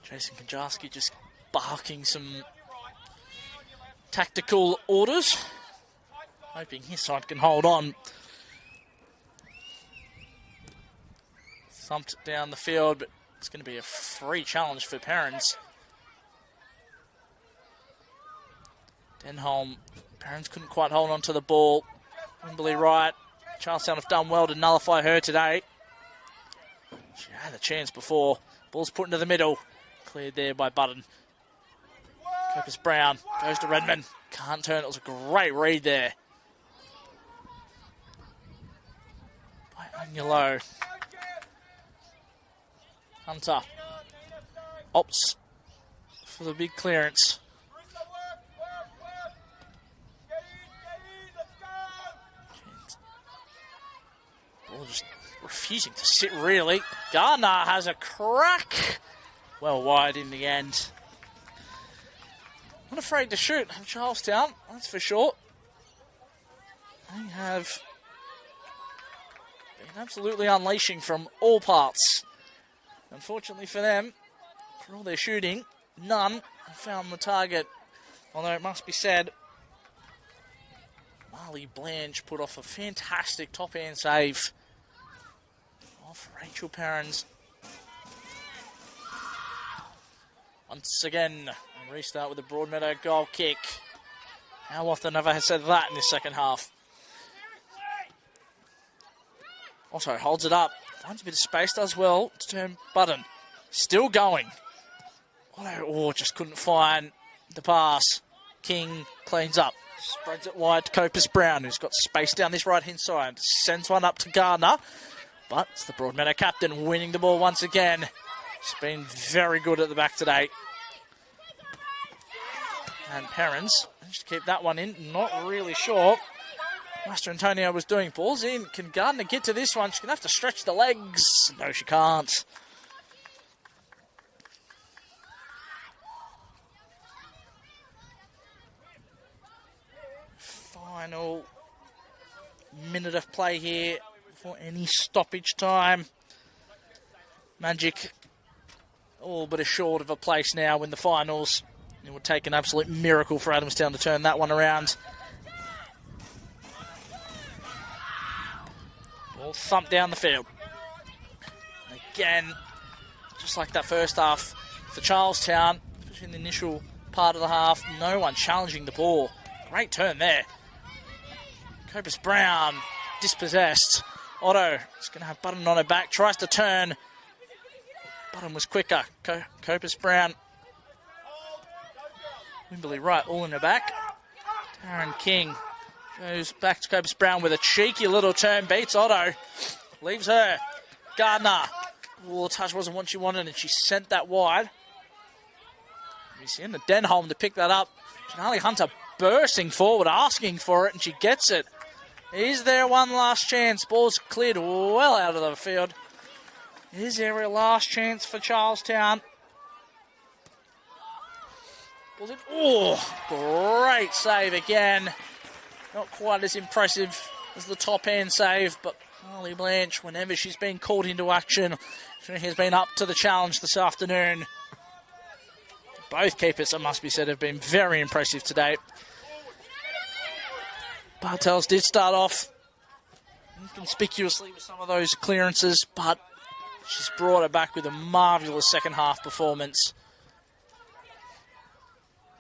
Jason Kajarski just barking some tactical orders, hoping his side can hold on. Thumped it down the field, but it's going to be a free challenge for Perrins. Denholm. Perrins couldn't quite hold on to the ball. Wimberley right. Charlestown have done well to nullify her today. She had a chance before. Ball's put into the middle. Cleared there by Button. Copus Brown goes to Redmond. Can't turn. It was a great read there by Angulo. Hunter opts for the big clearance. Ball just refusing to sit, really. Gardner has a crack. Well wide in the end. Not afraid to shoot, Charlestown, that's for sure. They have been absolutely unleashing from all parts. Unfortunately for them, for all their shooting, none have found the target. Although it must be said, Marley Blanche put off a fantastic top-hand save off Rachel Perrins. Once again, a restart with a Broadmeadow goal kick. How often have I said that in this second half? Also holds it up. Finds a bit of space, does well to turn Button. Still going. Oh, just couldn't find the pass. King cleans up. Spreads it wide to Copus Brown, who's got space down this right-hand side. Sends one up to Gardner. But it's the Broadmeadow captain winning the ball once again. He's been very good at the back today. And Perrins managed to keep that one in. Not really sure Master Antonio was doing. Ball's in. Can Gardner get to this one? She's going to have to stretch the legs. No, she can't. Final minute of play here for any stoppage time. Magic all but assured of a place now in the finals. It would take an absolute miracle for Adamstown to turn that one around. Ball thumped down the field. Again, just like that first half for Charlestown, especially in the initial part of the half. No one challenging the ball. Great turn there. Copus Brown dispossessed. Otto is going to have Button on her back. Tries to turn. Button was quicker. Copus Brown. Wimberley Wright all in her back. Taryn King goes back to Copus Brown with a cheeky little turn. Beats Otto. Leaves her. Gardner. Oh, the touch wasn't what she wanted, and she sent that wide. You see in the Denholm to pick that up. Charlie Hunter bursting forward, asking for it, and she gets it. Is there one last chance? Ball's cleared well out of the field. Is there a last chance for Charlestown? Was it? Oh, great save again. Not quite as impressive as the top end save, but Harley Blanche, whenever she's been called into action, she has been up to the challenge this afternoon. Both keepers, it must be said, have been very impressive today. Bartels did start off inconspicuously with some of those clearances, but she's brought it back with a marvellous second half performance.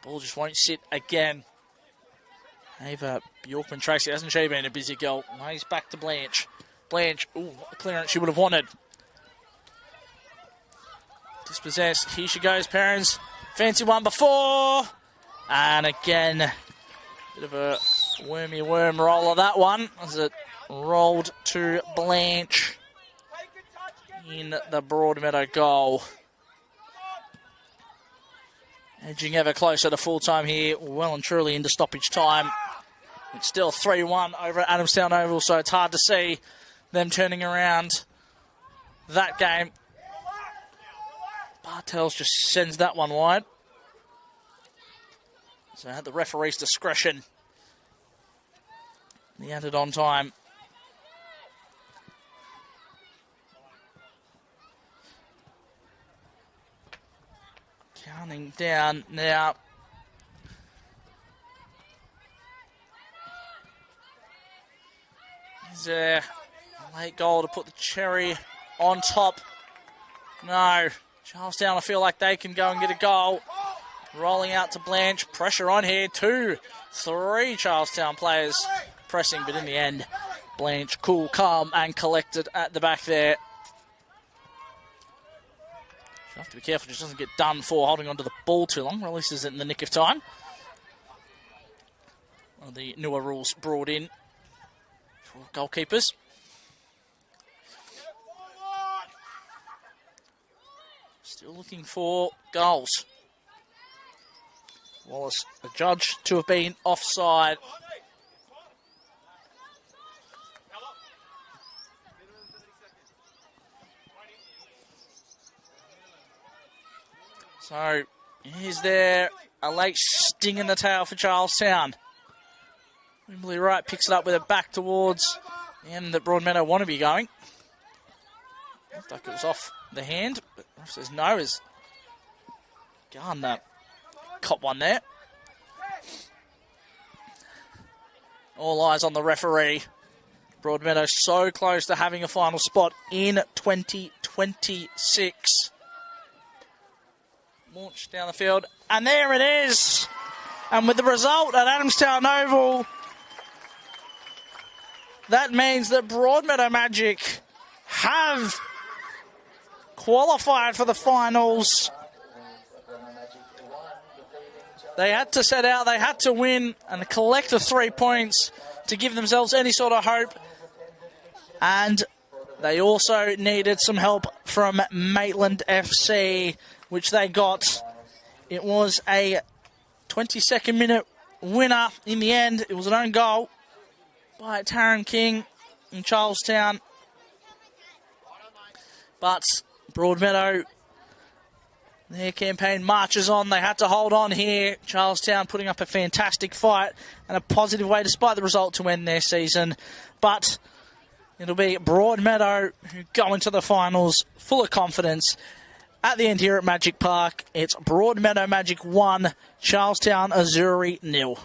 Ball just won't sit again. Ava Bjorkman-Tracy, hasn't she been a busy girl? Well, he's back to Blanche. Blanche, ooh, a clearance she would have wanted. Dispossessed, here she goes, Perrins. Fancy one before. And again, bit of a wormy worm roll of that one as it rolled to Blanche in the Broadmeadow goal. Edging ever closer to full-time here, well and truly into stoppage time. It's still 3-1 over at Adamstown Oval, so it's hard to see them turning around that game. Bartels just sends that one wide. So at the referee's discretion, the added on time. Counting down now. Is there a late goal to put the cherry on top? No. Charlestown, I feel like they can go and get a goal. Rolling out to Blanche. Pressure on here. 2, 3 Charlestown players pressing, but in the end, Blanche cool, calm, and collected at the back there. She'll have to be careful she doesn't get done for holding onto the ball too long. Releases it in the nick of time. One of the newer rules brought in for goalkeepers. Still looking for goals. Wallace, the judge, to have been offside. So, is there a late sting in the tail for Charlestown? Wimberley Wright picks it up with it back towards the end that Broadmeadow want to be going. Looked like it was off the hand, but the ref says no, as Gardner caught one there. All eyes on the referee. Broadmeadow so close to having a final spot in 2026. Launched down the field, and there it is. And with the result at Adamstown Oval, that means that Broadmeadow Magic have qualified for the finals. They had to set out, they had to win and collect the 3 points to give themselves any sort of hope. And they also needed some help from Maitland FC, which they got. It was a 22nd minute winner in the end. It was an own goal by Taryn King in Charlestown. But Broadmeadow, their campaign marches on. They had to hold on here. Charlestown putting up a fantastic fight and a positive way despite the result to end their season. But it'll be Broadmeadow who go into the finals full of confidence. At the end here at Magic Park, it's Broadmeadow Magic 1, Charlestown Azzurri 0.